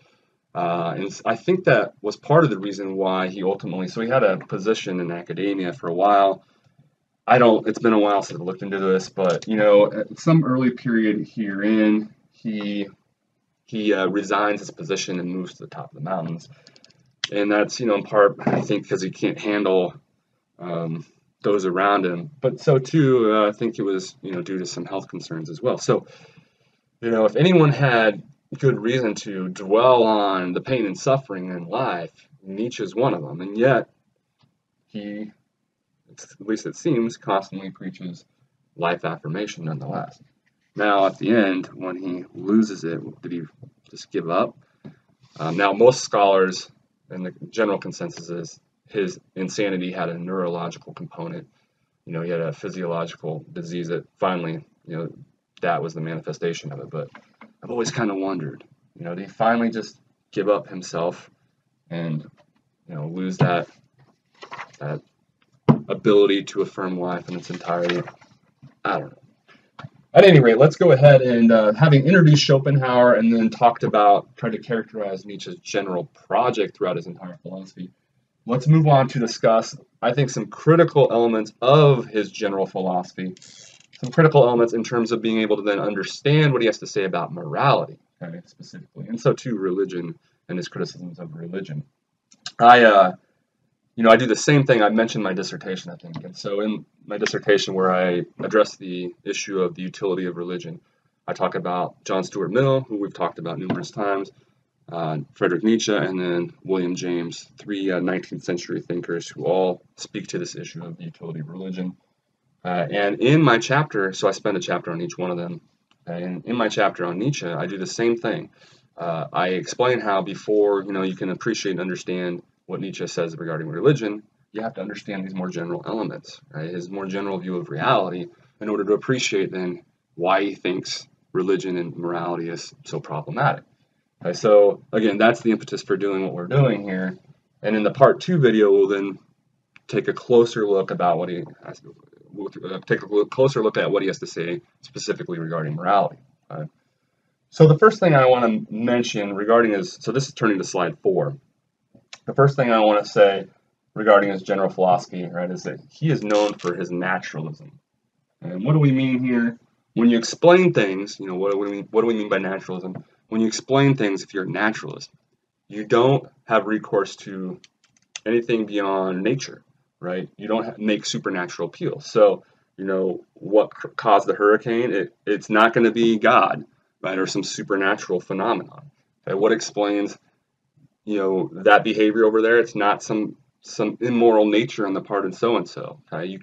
And I think that was part of the reason why he ultimately, so he had a position in academia for a while. It's been a while since I looked into this, but, at some early period herein, he resigns his position and moves to the top of the mountains. And that's, in part, I think, because he can't handle those around him. But so, too, I think it was, due to some health concerns as well. So, if anyone had good reason to dwell on the pain and suffering in life, Nietzsche's one of them. And yet, he, at least it seems, constantly preaches life affirmation nonetheless. Now, at the end, when he loses it, did he just give up? Now, most scholars, and the general consensus is, his insanity had a neurological component. He had a physiological disease that finally, that was the manifestation of it. But I've always kind of wondered, did he finally just give up himself and, lose that ability to affirm life in its entirety? I don't know. At any rate, let's go ahead and, having introduced Schopenhauer and then tried to characterize Nietzsche's general project throughout his entire philosophy, let's move on to discuss, I think, some critical elements of his general philosophy, some critical elements in terms of being able to then understand what he has to say about morality, okay, specifically, and so too religion and his criticisms of religion. I do the same thing. I mentioned my dissertation, I think. And so in my dissertation, where I address the issue of the utility of religion, I talk about John Stuart Mill, who we've talked about numerous times, Friedrich Nietzsche, and then William James, three 19th century thinkers who all speak to this issue of the utility of religion. And in my chapter, so I spend a chapter on each one of them, and in my chapter on Nietzsche, I do the same thing. I explain how before you can appreciate and understand what Nietzsche says regarding religion, you have to understand these more general elements, right? His more general view of reality, in order to appreciate then why he thinks religion and morality is so problematic. Okay, so again, that's the impetus for doing what we're doing here. And in the part 2 video, we'll then take a closer look about what he has. We'll take a closer look at what he has to say specifically regarding morality. Okay? So the first thing I want to mention regarding his, so this is turning to slide 4. The first thing I want to say regarding his general philosophy, right, is that he is known for his naturalism. And what do we mean here? When you explain things, what do we mean by naturalism? When you explain things, if you're a naturalist, you don't have recourse to anything beyond nature, right? You don't make supernatural appeals. So, what caused the hurricane? It's not going to be God, right, or some supernatural phenomenon. Okay? What explains, that behavior over there? It's not some immoral nature on the part of so and so. Okay?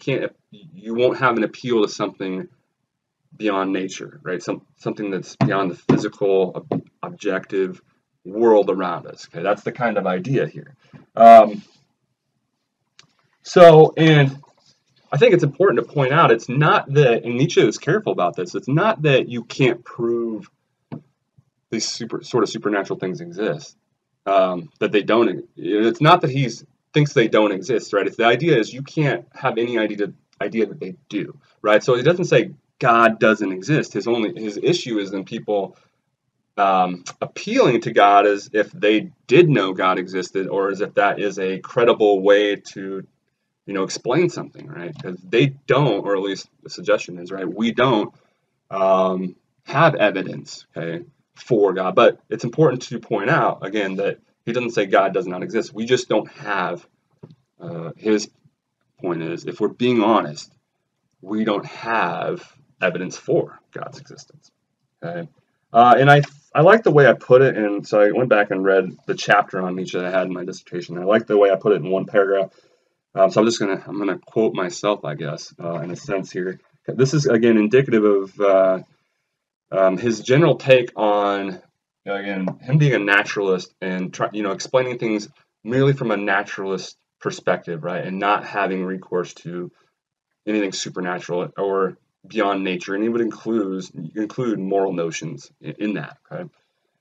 You won't have an appeal to something beyond nature, right? Something that's beyond the physical, objective world around us. Okay, that's the kind of idea here. And I think it's important to point out, it's not that, and Nietzsche is careful about this, it's not that you can't prove these sort of supernatural things exist, that they don't. It's not that he thinks they don't exist, right? It's the idea is you can't have any idea that they do, right? So he doesn't say God doesn't exist. His issue is in people appealing to God as if they did know God existed, or as if that is a credible way to explain something, right? Because they don't, or at least the suggestion is, right, we don't have evidence, okay, for God. But it's important to point out again that he doesn't say God does not exist. We just don't have. His point is, if we're being honest, we don't have evidence for God's existence. Okay, and I like the way I put it, and so I went back and read the chapter on Nietzsche that I had in my dissertation. I like the way I put it in one paragraph. So I'm gonna quote myself, I guess, in a sense here. This is again indicative of his general take on, again, him being a naturalist and explaining things merely from a naturalist perspective, right, and not having recourse to anything supernatural or beyond nature, and he would include moral notions in that. Okay,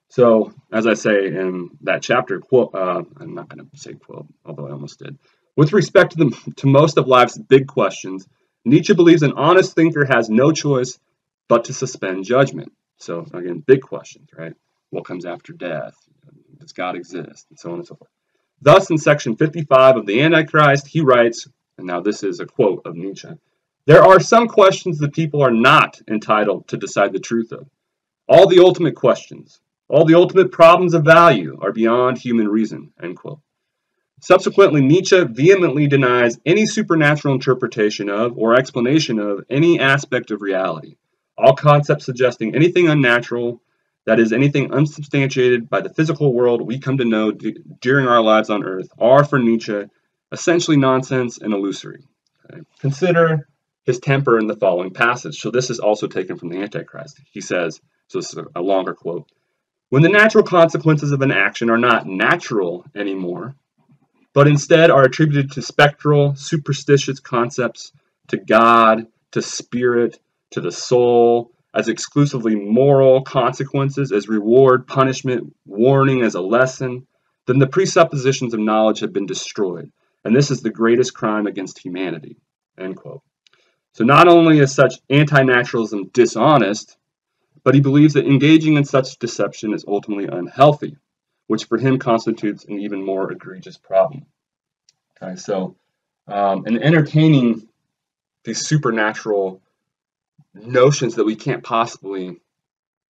so as I say in that chapter, quote, I'm not going to say quote, although I almost did. With respect to most of life's big questions, Nietzsche believes an honest thinker has no choice but to suspend judgment. So again, big questions, right? What comes after death? Does God exist? And so on and so forth. Thus, in section 55 of the Antichrist, he writes, and now this is a quote of Nietzsche, "There are some questions that people are not entitled to decide the truth of. All the ultimate questions, all the ultimate problems of value are beyond human reason," end quote. Subsequently, Nietzsche vehemently denies any supernatural interpretation of or explanation of any aspect of reality. All concepts suggesting anything unnatural, that is, anything unsubstantiated by the physical world we come to know during our lives on Earth, are for Nietzsche essentially nonsense and illusory. Okay. Consider his temper in the following passage. So this is also taken from the Antichrist. He says, so this is a longer quote, "When the natural consequences of an action are not natural anymore, but instead are attributed to spectral, superstitious concepts, to God, to spirit, to the soul, as exclusively moral consequences, as reward, punishment, warning, as a lesson, then the presuppositions of knowledge have been destroyed, and this is the greatest crime against humanity," end quote. So not only is such anti-naturalism dishonest, but he believes that engaging in such deception is ultimately unhealthy, which for him constitutes an even more egregious problem. Okay, so in entertaining these supernatural notions that we can't possibly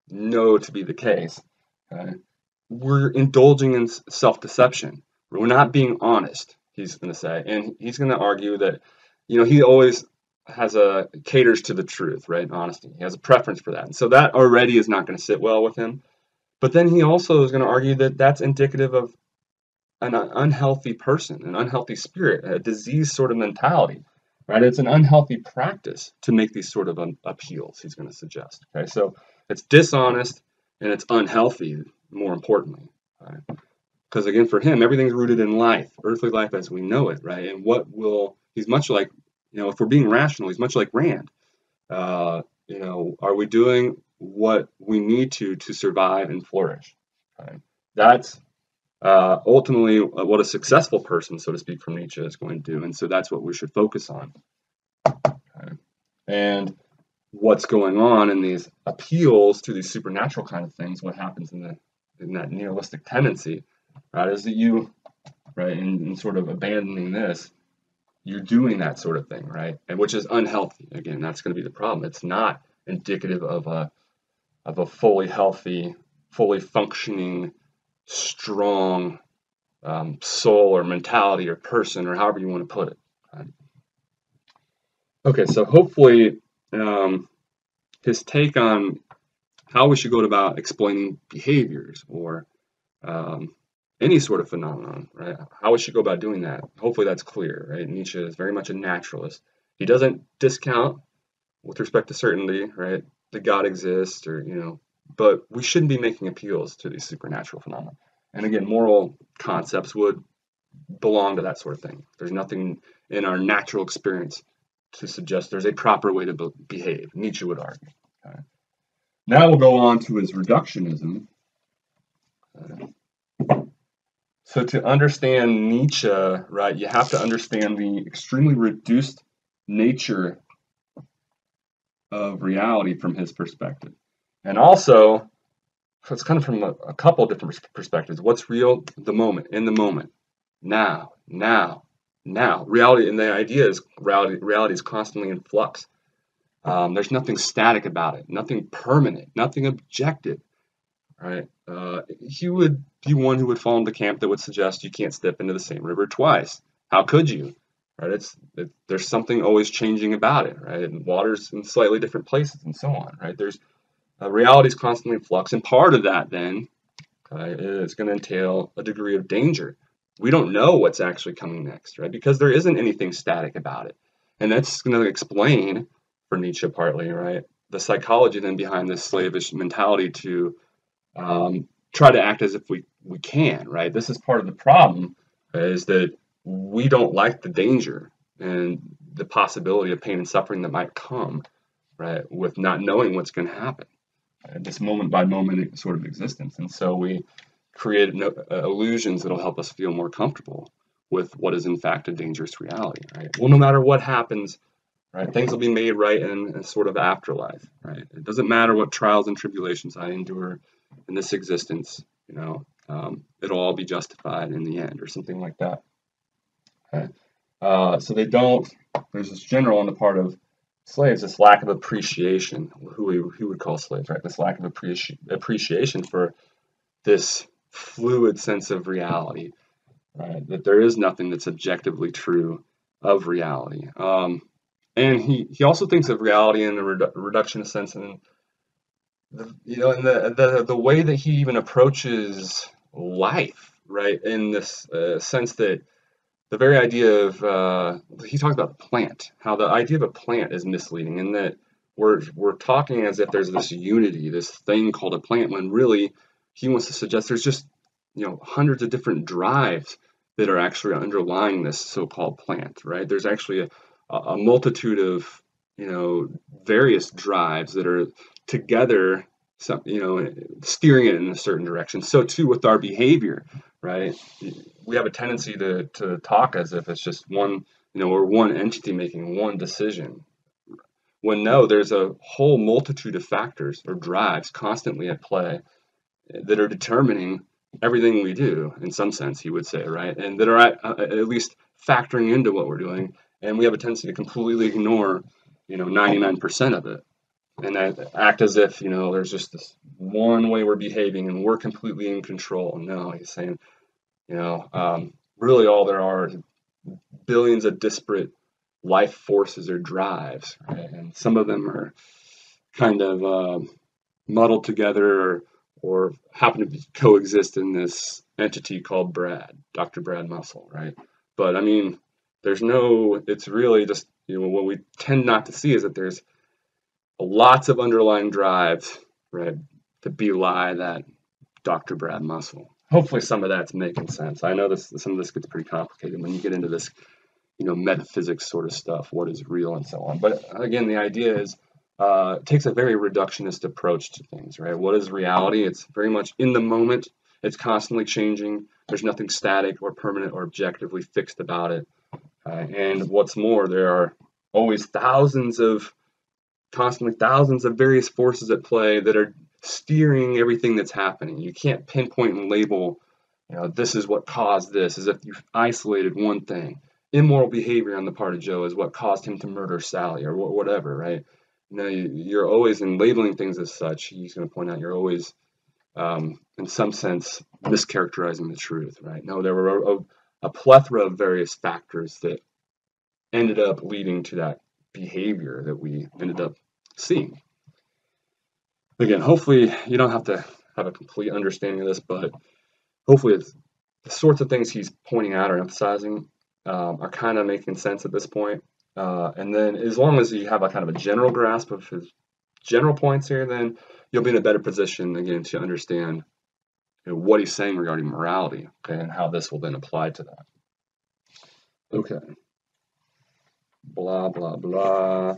know to be the case, okay, we're indulging in self-deception. We're not being honest, he's going to say. And he's going to argue that, he always caters to the truth, right? Honesty. He has a preference for that. And so that already is not going to sit well with him. But then he also is going to argue that that's indicative of an unhealthy person, an unhealthy spirit, a disease sort of mentality, right? It's an unhealthy practice to make these sort of appeals, he's going to suggest. Okay, so it's dishonest and it's unhealthy, more importantly. Right? Because again, for him, everything's rooted in life, earthly life as we know it, right? And he's much like, if we're being rational, he's much like Rand. Are we doing what we need to survive and flourish? Right? That's ultimately what a successful person, so to speak, from Nietzsche is going to do. And so that's what we should focus on. Okay? And what's going on in these appeals to these supernatural kind of things, what happens in that nihilistic tendency, right, is that you, right, in sort of abandoning this, you're doing that sort of thing, right, and which is unhealthy. Again, that's going to be the problem. It's not indicative of a fully healthy, fully functioning, strong soul or mentality or person or however you want to put it. Right? Okay, so hopefully his take on how we should go about explaining behaviors or any sort of phenomenon, right? How we should go about doing that. Hopefully that's clear, right? Nietzsche is very much a naturalist. He doesn't discount, with respect to certainty, right, that God exists or, but we shouldn't be making appeals to these supernatural phenomena. And again, moral concepts would belong to that sort of thing. There's nothing in our natural experience to suggest there's a proper way to behave, Nietzsche would argue. Okay. Now we'll go on to his reductionism. So to understand Nietzsche, right, you have to understand the extremely reduced nature of reality from his perspective. And also, it's kind of from a couple of different perspectives. What's real? The moment, in the moment, now. Reality, and the idea is reality is constantly in flux. There's nothing static about it, nothing permanent, nothing objective. Right? He would be one who would fall into the camp that would suggest you can't step into the same river twice. How could you? Right? There's something always changing about it. Right? And water's in slightly different places, and so on. Right? There's reality is constantly in flux, and part of that then, is going to entail a degree of danger. We don't know what's actually coming next, right? Because there isn't anything static about it, and that's going to explain, for Nietzsche partly, right, the psychology then behind this slavish mentality to try to act as if we can, right? This is part of the problem, is that we don't like the danger and the possibility of pain and suffering that might come, right, with not knowing what's going to happen. This moment by moment sort of existence. And so we create illusions that'll help us feel more comfortable with what is in fact a dangerous reality, right? Well, no matter what happens, right, things will be made right in a sort of afterlife, right? It doesn't matter what trials and tribulations I endure in this existence, it'll all be justified in the end or something like that. Okay? So there's this general on the part of slaves, this lack of appreciation, who he would call slaves, right? This lack of appreciation for this fluid sense of reality, right? That there is nothing that's objectively true of reality. And he also thinks of reality in a reductionist sense, and the way that he even approaches life, right? In this sense that the very idea of he talks about the plant, how the idea of a plant is misleading, and that we're talking as if there's this unity, this thing called a plant, when really he wants to suggest there's just hundreds of different drives that are actually underlying this so-called plant, right? There's actually a multitude of various drives that are together, steering it in a certain direction. So too with our behavior, right? We have a tendency to talk as if it's just one, or one entity making one decision. When no, there's a whole multitude of factors or drives constantly at play that are determining everything we do, in some sense, he would say, right? And that are at least factoring into what we're doing. And we have a tendency to completely ignore, 99% of it. And act as if, there's just this one way we're behaving and we're completely in control. No, he's saying Really all there are is billions of disparate life forces or drives, right? And some of them are kind of muddled together or happen to coexist in this entity called Dr. Brad Musil, right? But I mean, it's really just, what we tend not to see is that there's lots of underlying drives, right, to belie that Dr. Brad Musil. Hopefully some of that's making sense. I know some of this gets pretty complicated when you get into this, metaphysics sort of stuff, what is real and so on. But again, the idea is, it takes a very reductionist approach to things, right? What is reality? It's very much in the moment. It's constantly changing. There's nothing static or permanent or objectively fixed about it. And what's more, there are always constantly thousands of various forces at play that are steering everything that's happening. You can't pinpoint and label, this is what caused this, as if you've isolated one thing. Immoral behavior on the part of Joe is what caused him to murder Sally or whatever, right? You're always in labeling things as such. He's going to point out you're always, in some sense, mischaracterizing the truth, right? No, there were a plethora of various factors that ended up leading to that behavior that we ended up seeing. Again, hopefully you don't have to have a complete understanding of this, but hopefully it's the sorts of things he's pointing out or emphasizing are kind of making sense at this point. And then as long as you have a kind of a general grasp of his general points here, then you'll be in a better position, again, to understand what he's saying regarding morality, okay, and how this will then apply to that. Okay. Blah, blah, blah.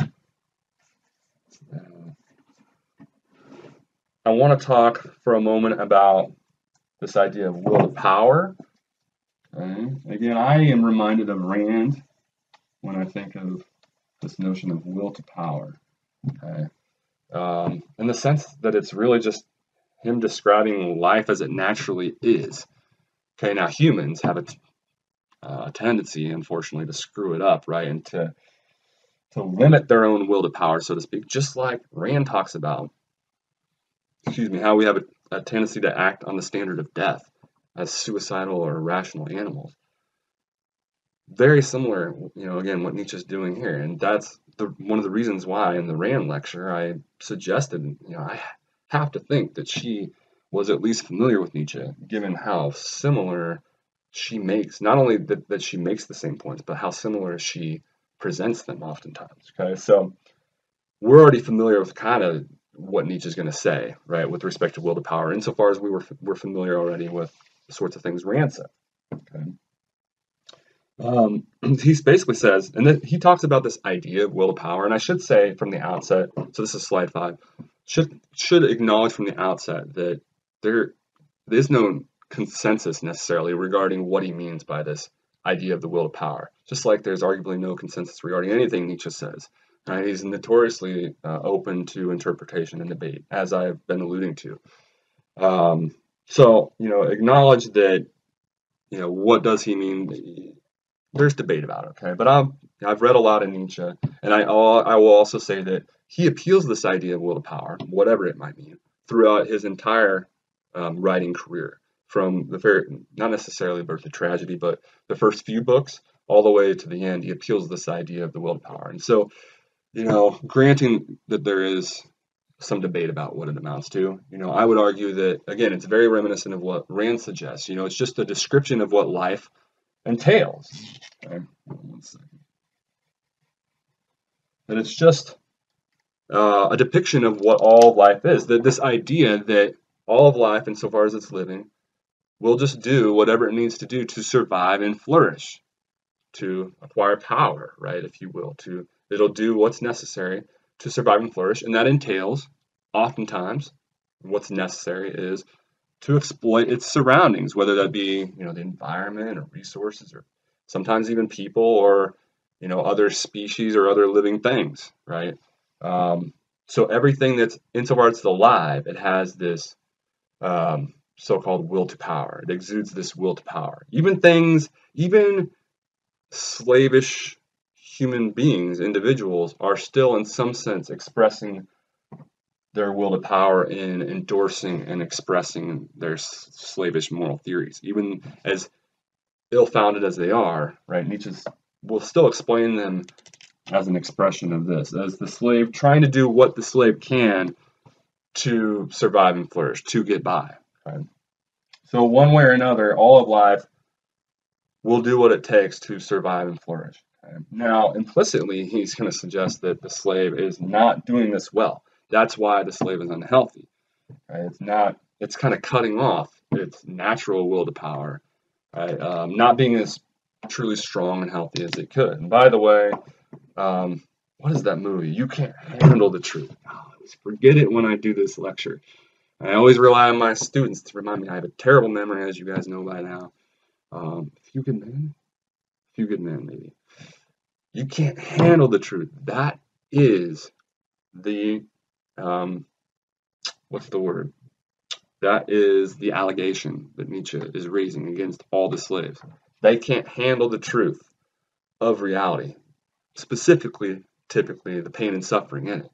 I want to talk for a moment about this idea of will to power. Okay. Again, I am reminded of Rand when I think of this notion of will to power. Okay. In the sense that it's really just him describing life as it naturally is. Okay, now humans have a tendency, unfortunately, to screw it up, right, and to limit their own will to power, so to speak, just like Rand talks about. How we have a tendency to act on the standard of death as suicidal or irrational animals. Very similar, again, what Nietzsche's doing here, and that's one of the reasons why in the Rand lecture I suggested, I have to think that she was at least familiar with Nietzsche, given how similar she makes, not only that she makes the same points, but how similar she presents them oftentimes. Okay, so we're already familiar with kind of what Nietzsche's going to say, right, with respect to will to power, insofar as we're familiar already with the sorts of things Rand said. Okay. He basically says, and then he talks about this idea of will to power, and I should say from the outset, so this is slide 5, should acknowledge from the outset that there is no consensus necessarily regarding what he means by this idea of the will to power, just like there's arguably no consensus regarding anything Nietzsche says. Right? He's notoriously open to interpretation and debate, as I've been alluding to. So, acknowledge that, what does he mean? There's debate about it, okay? But I've read a lot of Nietzsche, and I will also say that he appeals this idea of will to power, whatever it might mean, throughout his entire writing career, from not necessarily Birth of Tragedy, but the first few books all the way to the end. He appeals this idea of the will to power, and so, granting that there is some debate about what it amounts to, I would argue that, again, it's very reminiscent of what Rand suggests. It's just a description of what life entails. Okay, 1 second. And it's just a depiction of what all of life is. This idea that all of life, insofar as it's living, will just do whatever it needs to do to survive and flourish, to acquire power, right, if you will. It'll do what's necessary to survive and flourish, and that entails, oftentimes, what's necessary is to exploit its surroundings, whether that be, the environment or resources, or sometimes even people, or, other species or other living things, right? So everything that's, insofar as it's alive, it has this so-called will to power. It exudes this will to power. Even slavish human beings, individuals, are still in some sense expressing their will to power in endorsing and expressing their slavish moral theories, even as ill-founded as they are, right? Nietzsche will still explain them as an expression of this, as the slave trying to do what the slave can to survive and flourish, to get by. Okay? So one way or another, all of life will do what it takes to survive and flourish. Okay? Now, implicitly, he's going to suggest that the slave is not doing this well. That's why the slave is unhealthy. Right? It's kind of cutting off its natural will to power, right? Not being as truly strong and healthy as it could. And by the way, what is that movie? You Can't Handle the Truth. I always forget it when I do this lecture. I always rely on my students to remind me. I have a terrible memory, as you guys know by now. Few Good Men? Few Good Men, maybe. You Can't Handle the Truth. That is the, what's the word? That is the allegation that Nietzsche is raising against all the slaves. They can't handle the truth of reality, specifically, typically, the pain and suffering in it.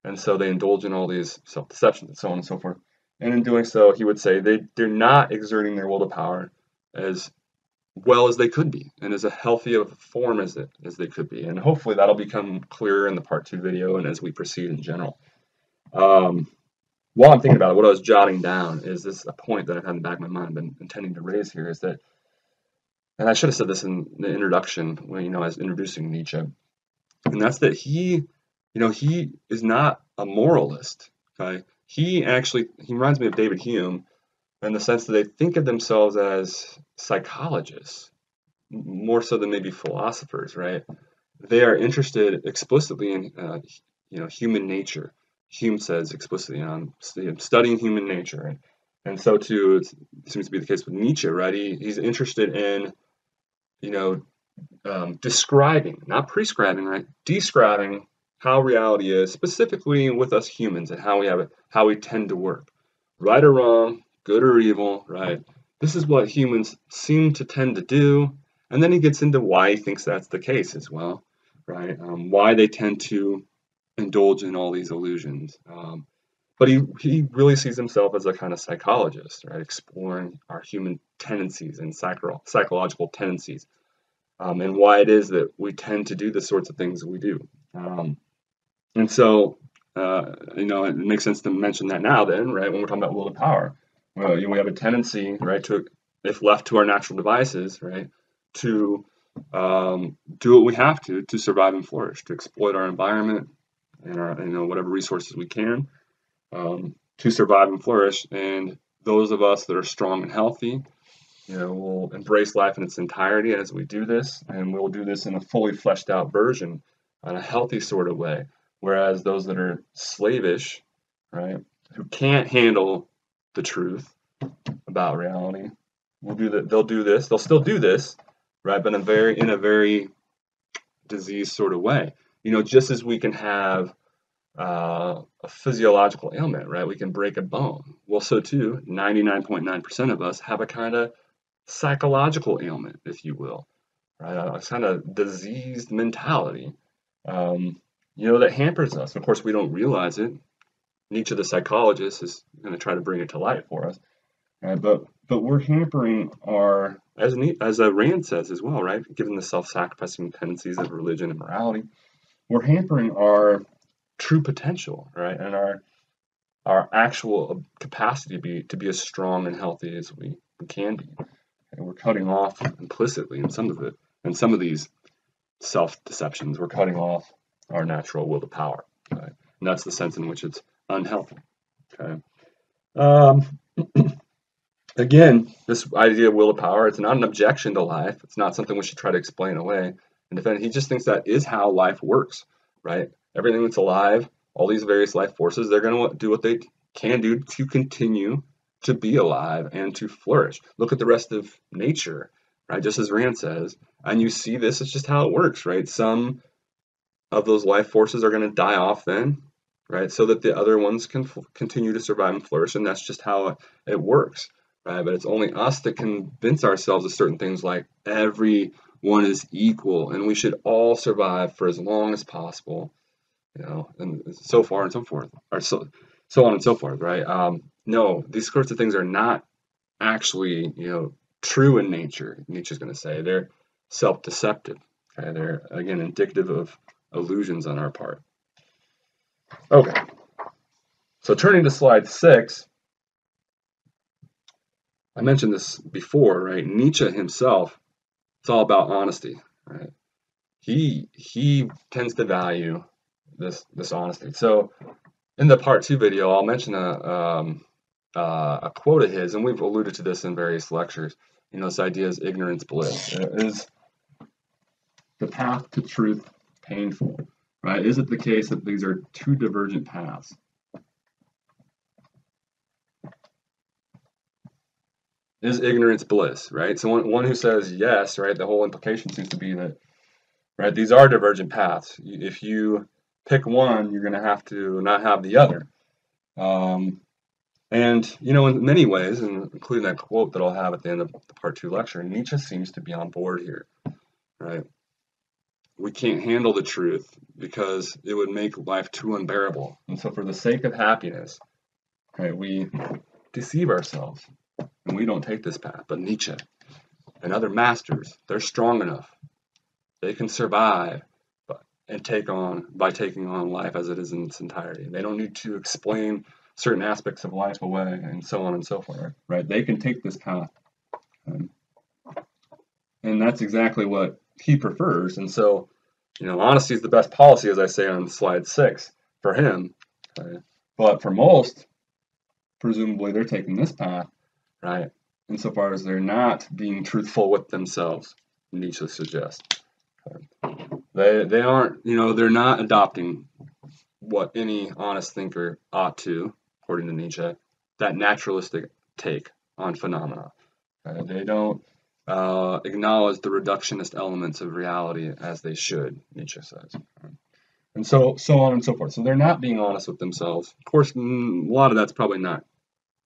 And so they indulge in all these self-deceptions and so on and so forth. And in doing so, he would say they're not exerting their will to power as well as they could be, and as a healthy of a form as they could be. And hopefully that'll become clearer in the part 2 video and as we proceed in general. While I'm thinking about it, what I was jotting down is this a point that I've had in the back of my mind, I've been intending to raise here, is that, and I should have said this in the introduction when I was introducing Nietzsche, and that's that he is not a moralist. Okay, he reminds me of David Hume in the sense that they think of themselves as psychologists more so than maybe philosophers, right? They are interested explicitly in human nature. Hume says explicitly, studying human nature, and so too it seems to be the case with Nietzsche, right? He's interested in describing, not prescribing, right? Describing how reality is, specifically with us humans, and how we tend to work, right or wrong, good or evil, right? This is what humans seem to tend to do, and then he gets into why he thinks that's the case as well, right? Why they tend to indulge in all these illusions. But he really sees himself as a kind of psychologist, right? Exploring our human tendencies and psychological tendencies, and why it is that we tend to do the sorts of things that we do. And so, it makes sense to mention that now then, right? When we're talking about will to power, well, we have a tendency, right, to, if left to our natural devices, right, to do what we have to survive and flourish, to exploit our environment and our, whatever resources we can, to survive and flourish. And those of us that are strong and healthy, we'll embrace life in its entirety as we do this, and we'll do this in a fully fleshed out version, in a healthy sort of way. Whereas those that are slavish, right, who can't handle the truth about reality, will do that. They'll still do this, right, but in a very diseased sort of way. Just as we can have a physiological ailment, right? We can break a bone. Well, so too, 99.9% of us have a kind of psychological ailment, if you will, right? A kind of diseased mentality, that hampers us. Of course, we don't realize it. Nietzsche, the psychologist, is going to try to bring it to light for us, right? But we're hampering our, as Rand says as well, right? Given the self-sacrificing tendencies of religion and morality, we're hampering our true potential, right? And our actual capacity to be as strong and healthy as we can be. And we're cutting off implicitly in some of these self-deceptions, we're cutting off our natural will to power. Okay? And that's the sense in which it's unhealthy. Okay. Again, this idea of will to power, it's not an objection to life. It's not something we should try to explain away and defend. He just thinks that is how life works, right? Everything that's alive, all these various life forces, they're going to do what they can do to continue to be alive and to flourish. Look at the rest of nature, right? Just as Rand says, and you see this, it's just how it works, right? Some of those life forces are going to die off then, right? So that the other ones can continue to survive and flourish, and that's just how it works, right? But it's only us that convince ourselves of certain things like everyone is equal and we should all survive for as long as possible, and so far and so forth, or so on and so forth, right? No, these sorts of things are not actually, true in nature, Nietzsche's going to say. They're self-deceptive. Okay? They're, again, indicative of illusions on our part. Okay. So turning to slide 6, I mentioned this before, right? Nietzsche himself, it's all about honesty, right? He tends to value this honesty. So in the part 2 video, I'll mention a quote of his, and we've alluded to this in various lectures. You know, this idea is ignorance bliss. Is the path to truth painful, right? Is it the case that these are two divergent paths? Is ignorance bliss, right? So one who says yes, right, the whole implication seems to be that, right, these are divergent paths. If you pick one, you're going to have to not have the other. And, you know, in many ways, and including that quote that I'll have at the end of the part 2 lecture, Nietzsche seems to be on board here, right? We can't handle the truth because it would make life too unbearable. And so for the sake of happiness, right, we deceive ourselves and we don't take this path. But Nietzsche and other masters, they're strong enough. They can survive and by taking on life as it is in its entirety. They don't need to explain certain aspects of life away and so on and so forth, right? They can take this path. And that's exactly what he prefers. And so, you know, honesty is the best policy, as I say on slide 6, for him. Right? But for most, presumably they're taking this path, right? Insofar as they're not being truthful with themselves, Nietzsche suggests. They aren't, you know, they're not adopting what any honest thinker ought to, according to Nietzsche, that naturalistic take on phenomena. They don't acknowledge the reductionist elements of reality as they should, Nietzsche says. And so on and so forth. So they're not being honest with themselves. Of course, a lot of that's probably not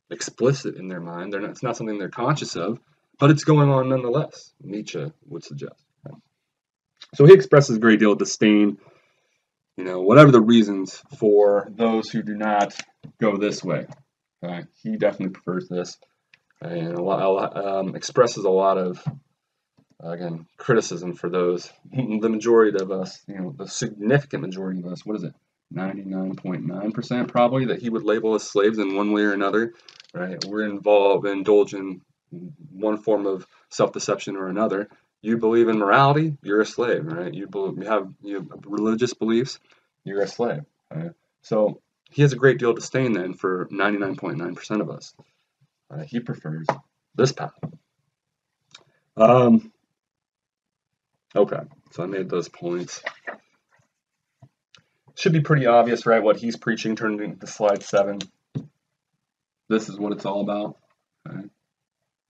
explicit in their mind. It's not something they're conscious of, but it's going on nonetheless, Nietzsche would suggest. So he expresses a great deal of disdain, you know, whatever the reasons for those who do not go this way. He definitely prefers this, and expresses a lot of, again, criticism for those, the majority of us, you know, the significant majority of us, what is it, 99.9% probably, that he would label as slaves in one way or another, right? We're indulge in one form of self-deception or another. You believe in morality, you're a slave, right? You have religious beliefs, you're a slave. Right? So he has a great deal of disdain then for 99.9% of us. He prefers this path. Okay, so I made those points. Should be pretty obvious, right, what he's preaching, turning to slide 7. This is what it's all about. Okay?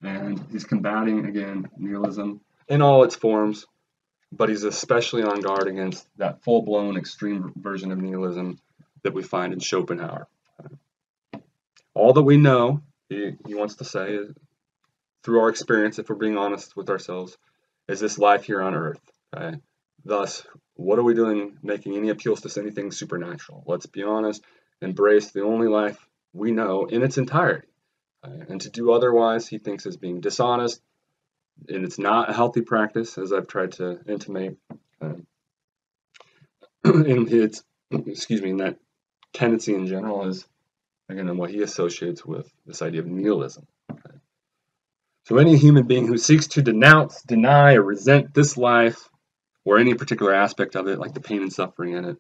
And he's combating, again, nihilism in all its forms, but he's especially on guard against that full-blown extreme version of nihilism that we find in Schopenhauer. All that we know, he wants to say, is, through our experience, if we're being honest with ourselves, is this life here on earth. Okay? Thus, what are we doing making any appeals to anything supernatural? Let's be honest, embrace the only life we know in its entirety. And to do otherwise, he thinks, is being dishonest, and it's not a healthy practice, as I've tried to intimate. And it's, and that tendency in general is, again, what he associates with this idea of nihilism. Okay? So any human being who seeks to denounce, deny, or resent this life, or any particular aspect of it, like the pain and suffering in it,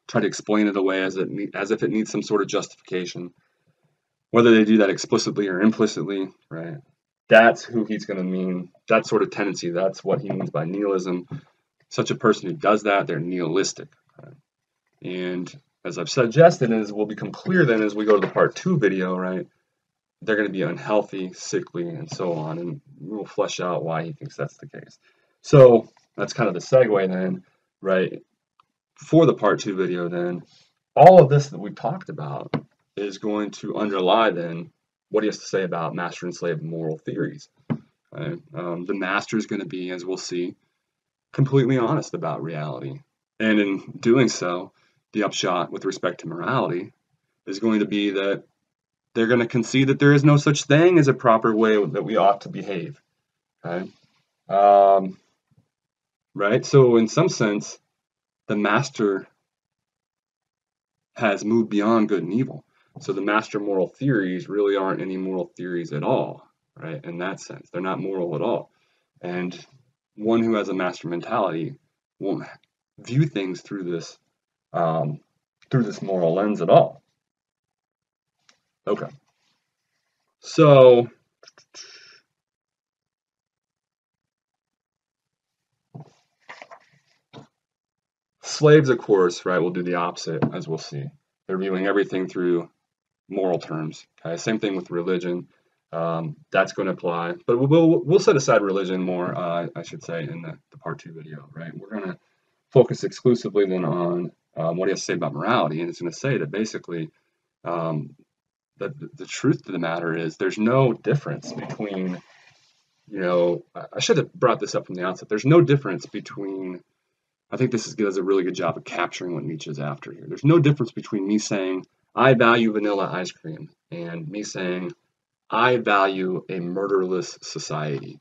try to explain it away as if it needs some sort of justification, whether they do that explicitly or implicitly, right? That's who he's going to mean. That sort of tendency, that's what he means by nihilism. Such a person who does that, they're nihilistic. Right? And as I've suggested, as will become clear then as we go to the part 2 video, right? They're going to be unhealthy, sickly, and so on. And we'll flesh out why he thinks that's the case. So that's kind of the segue then, right? For the part 2 video then, all of this that we've talked about is going to underlie then what he has to say about master and slave moral theories. Right? The master is going to be, as we'll see, completely honest about reality. And in doing so, the upshot with respect to morality is going to be that they're going to concede that there is no such thing as a proper way that we ought to behave. Okay? Right? So in some sense, the master has moved beyond good and evil. So the master moral theories really aren't any moral theories at all, right? In that sense, they're not moral at all. And one who has a master mentality won't view things through this moral lens at all. Okay. So slaves, of course, right, will do the opposite, as we'll see. They're viewing everything through moral terms. Okay, same thing with religion. That's going to apply, but we'll set aside religion more, I should say, in the part 2 video, right? We're going to focus exclusively then on what he has to say about morality, and it's going to say that basically the truth of the matter is there's no difference between, I should have brought this up from the outset. There's no difference between, I think this does a really good job of capturing what Nietzsche is after here. There's no difference between me saying, I value vanilla ice cream, and me saying, I value a murderless society.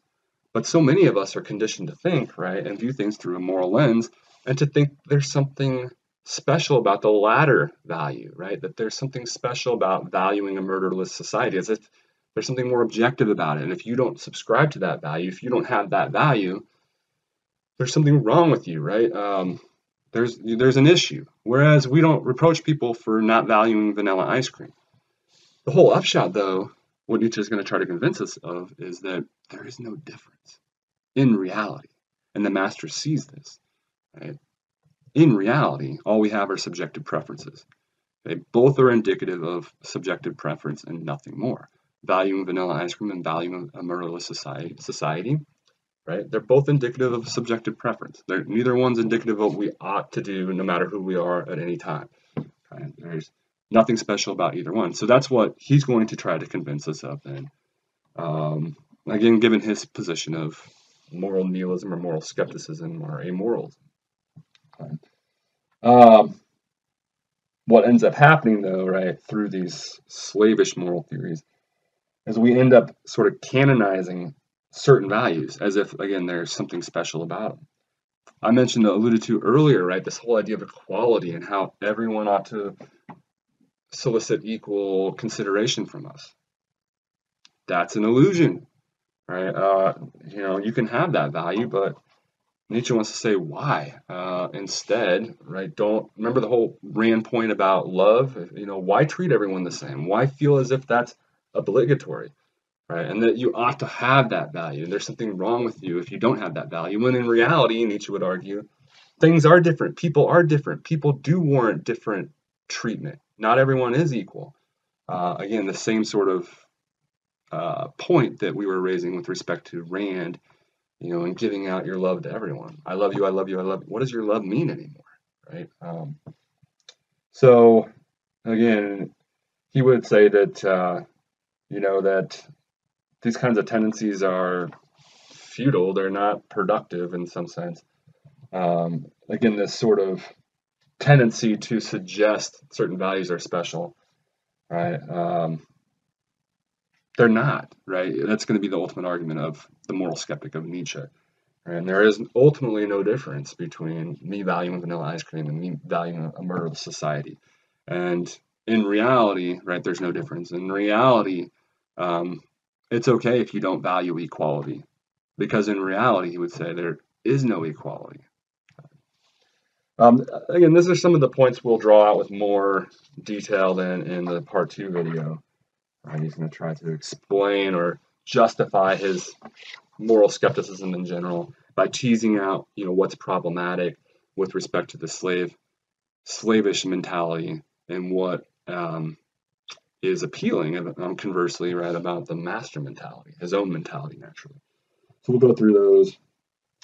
But so many of us are conditioned to think, right, and view things through a moral lens, and to think there's something special about the latter value, right? That there's something special about valuing a murderless society, as if there's something more objective about it. And if you don't subscribe to that value, if you don't have that value, there's something wrong with you, right? There's an issue. Whereas we don't reproach people for not valuing vanilla ice cream. The whole upshot, though, what Nietzsche is going to try to convince us of is that there is no difference in reality. And the master sees this, right? In reality, all we have are subjective preferences. Okay? Both are indicative of subjective preference and nothing more. Valuing vanilla ice cream and valuing a murderless society, right? They're both indicative of subjective preference. Neither one's indicative of what we ought to do no matter who we are at any time. Okay? There's nothing special about either one. So that's what he's going to try to convince us of then. Again, given his position of moral nihilism or moral skepticism or amoralism. Okay. What ends up happening, though, right, through these slavish moral theories, is we end up sort of canonizing certain values as if, again, there's something special about them. I alluded to earlier, right, this whole idea of equality and how everyone ought to solicit equal consideration from us. That's an illusion, right? You can have that value, but Nietzsche wants to say why. Instead, right? Don't remember the whole Rand point about love. Why treat everyone the same? Why feel as if that's obligatory, right? And that you ought to have that value. There's something wrong with you if you don't have that value. When in reality, Nietzsche would argue, things are different. People are different. People do warrant different treatment. Not everyone is equal. Again, the same sort of point that we were raising with respect to Rand, and giving out your love to everyone. I love you, I love you, I love you. What does your love mean anymore, right? So, again, he would say that, that these kinds of tendencies are futile. They're not productive in some sense. Again, this sort of tendency to suggest certain values are special, right? They're not, right? That's going to be the ultimate argument of the moral skeptic of Nietzsche. Right? And there is ultimately no difference between me valuing vanilla ice cream and me valuing a murderless society. And in reality, right, there's no difference. In reality, it's okay if you don't value equality. Because in reality, he would say there is no equality. Again, these are some of the points we'll draw out with more detail than in the part 2 video. He's going to try to explain or justify his moral skepticism in general by teasing out, what's problematic with respect to the slavish mentality and what is appealing, conversely, right, about the master mentality, his own mentality, naturally. So we'll go through those.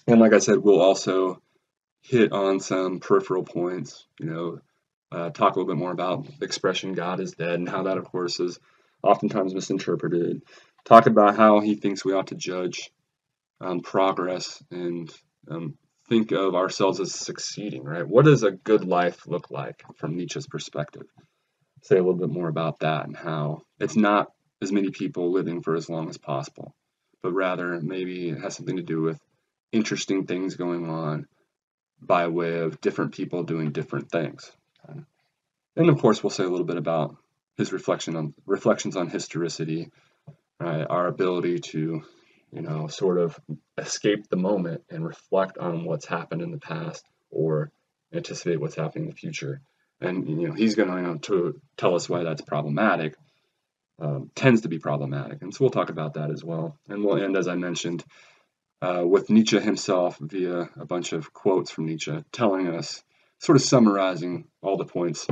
And like I said, we'll also hit on some peripheral points, talk a little bit more about the expression God is dead and how that, of course, is oftentimes misinterpreted. Talk about how he thinks we ought to judge progress and think of ourselves as succeeding, right? What does a good life look like from Nietzsche's perspective? say a little bit more about that and how it's not as many people living for as long as possible, but rather maybe it has something to do with interesting things going on by way of different people doing different things. And of course, we'll say a little bit about his reflections on historicity, right? Our ability to, sort of escape the moment and reflect on what's happened in the past or anticipate what's happening in the future. And he's going to tell us why that's problematic, tends to be problematic, and so we'll talk about that as well. And we'll end, as I mentioned, with Nietzsche himself via a bunch of quotes from Nietzsche telling us, sort of summarizing all the points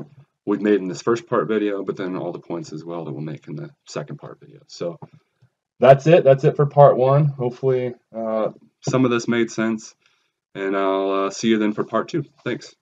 we've made in this first part video, but then all the points as well that we'll make in the second part video. So that's it. That's it for part one. Hopefully some of this made sense, and I'll see you then for part two. Thanks.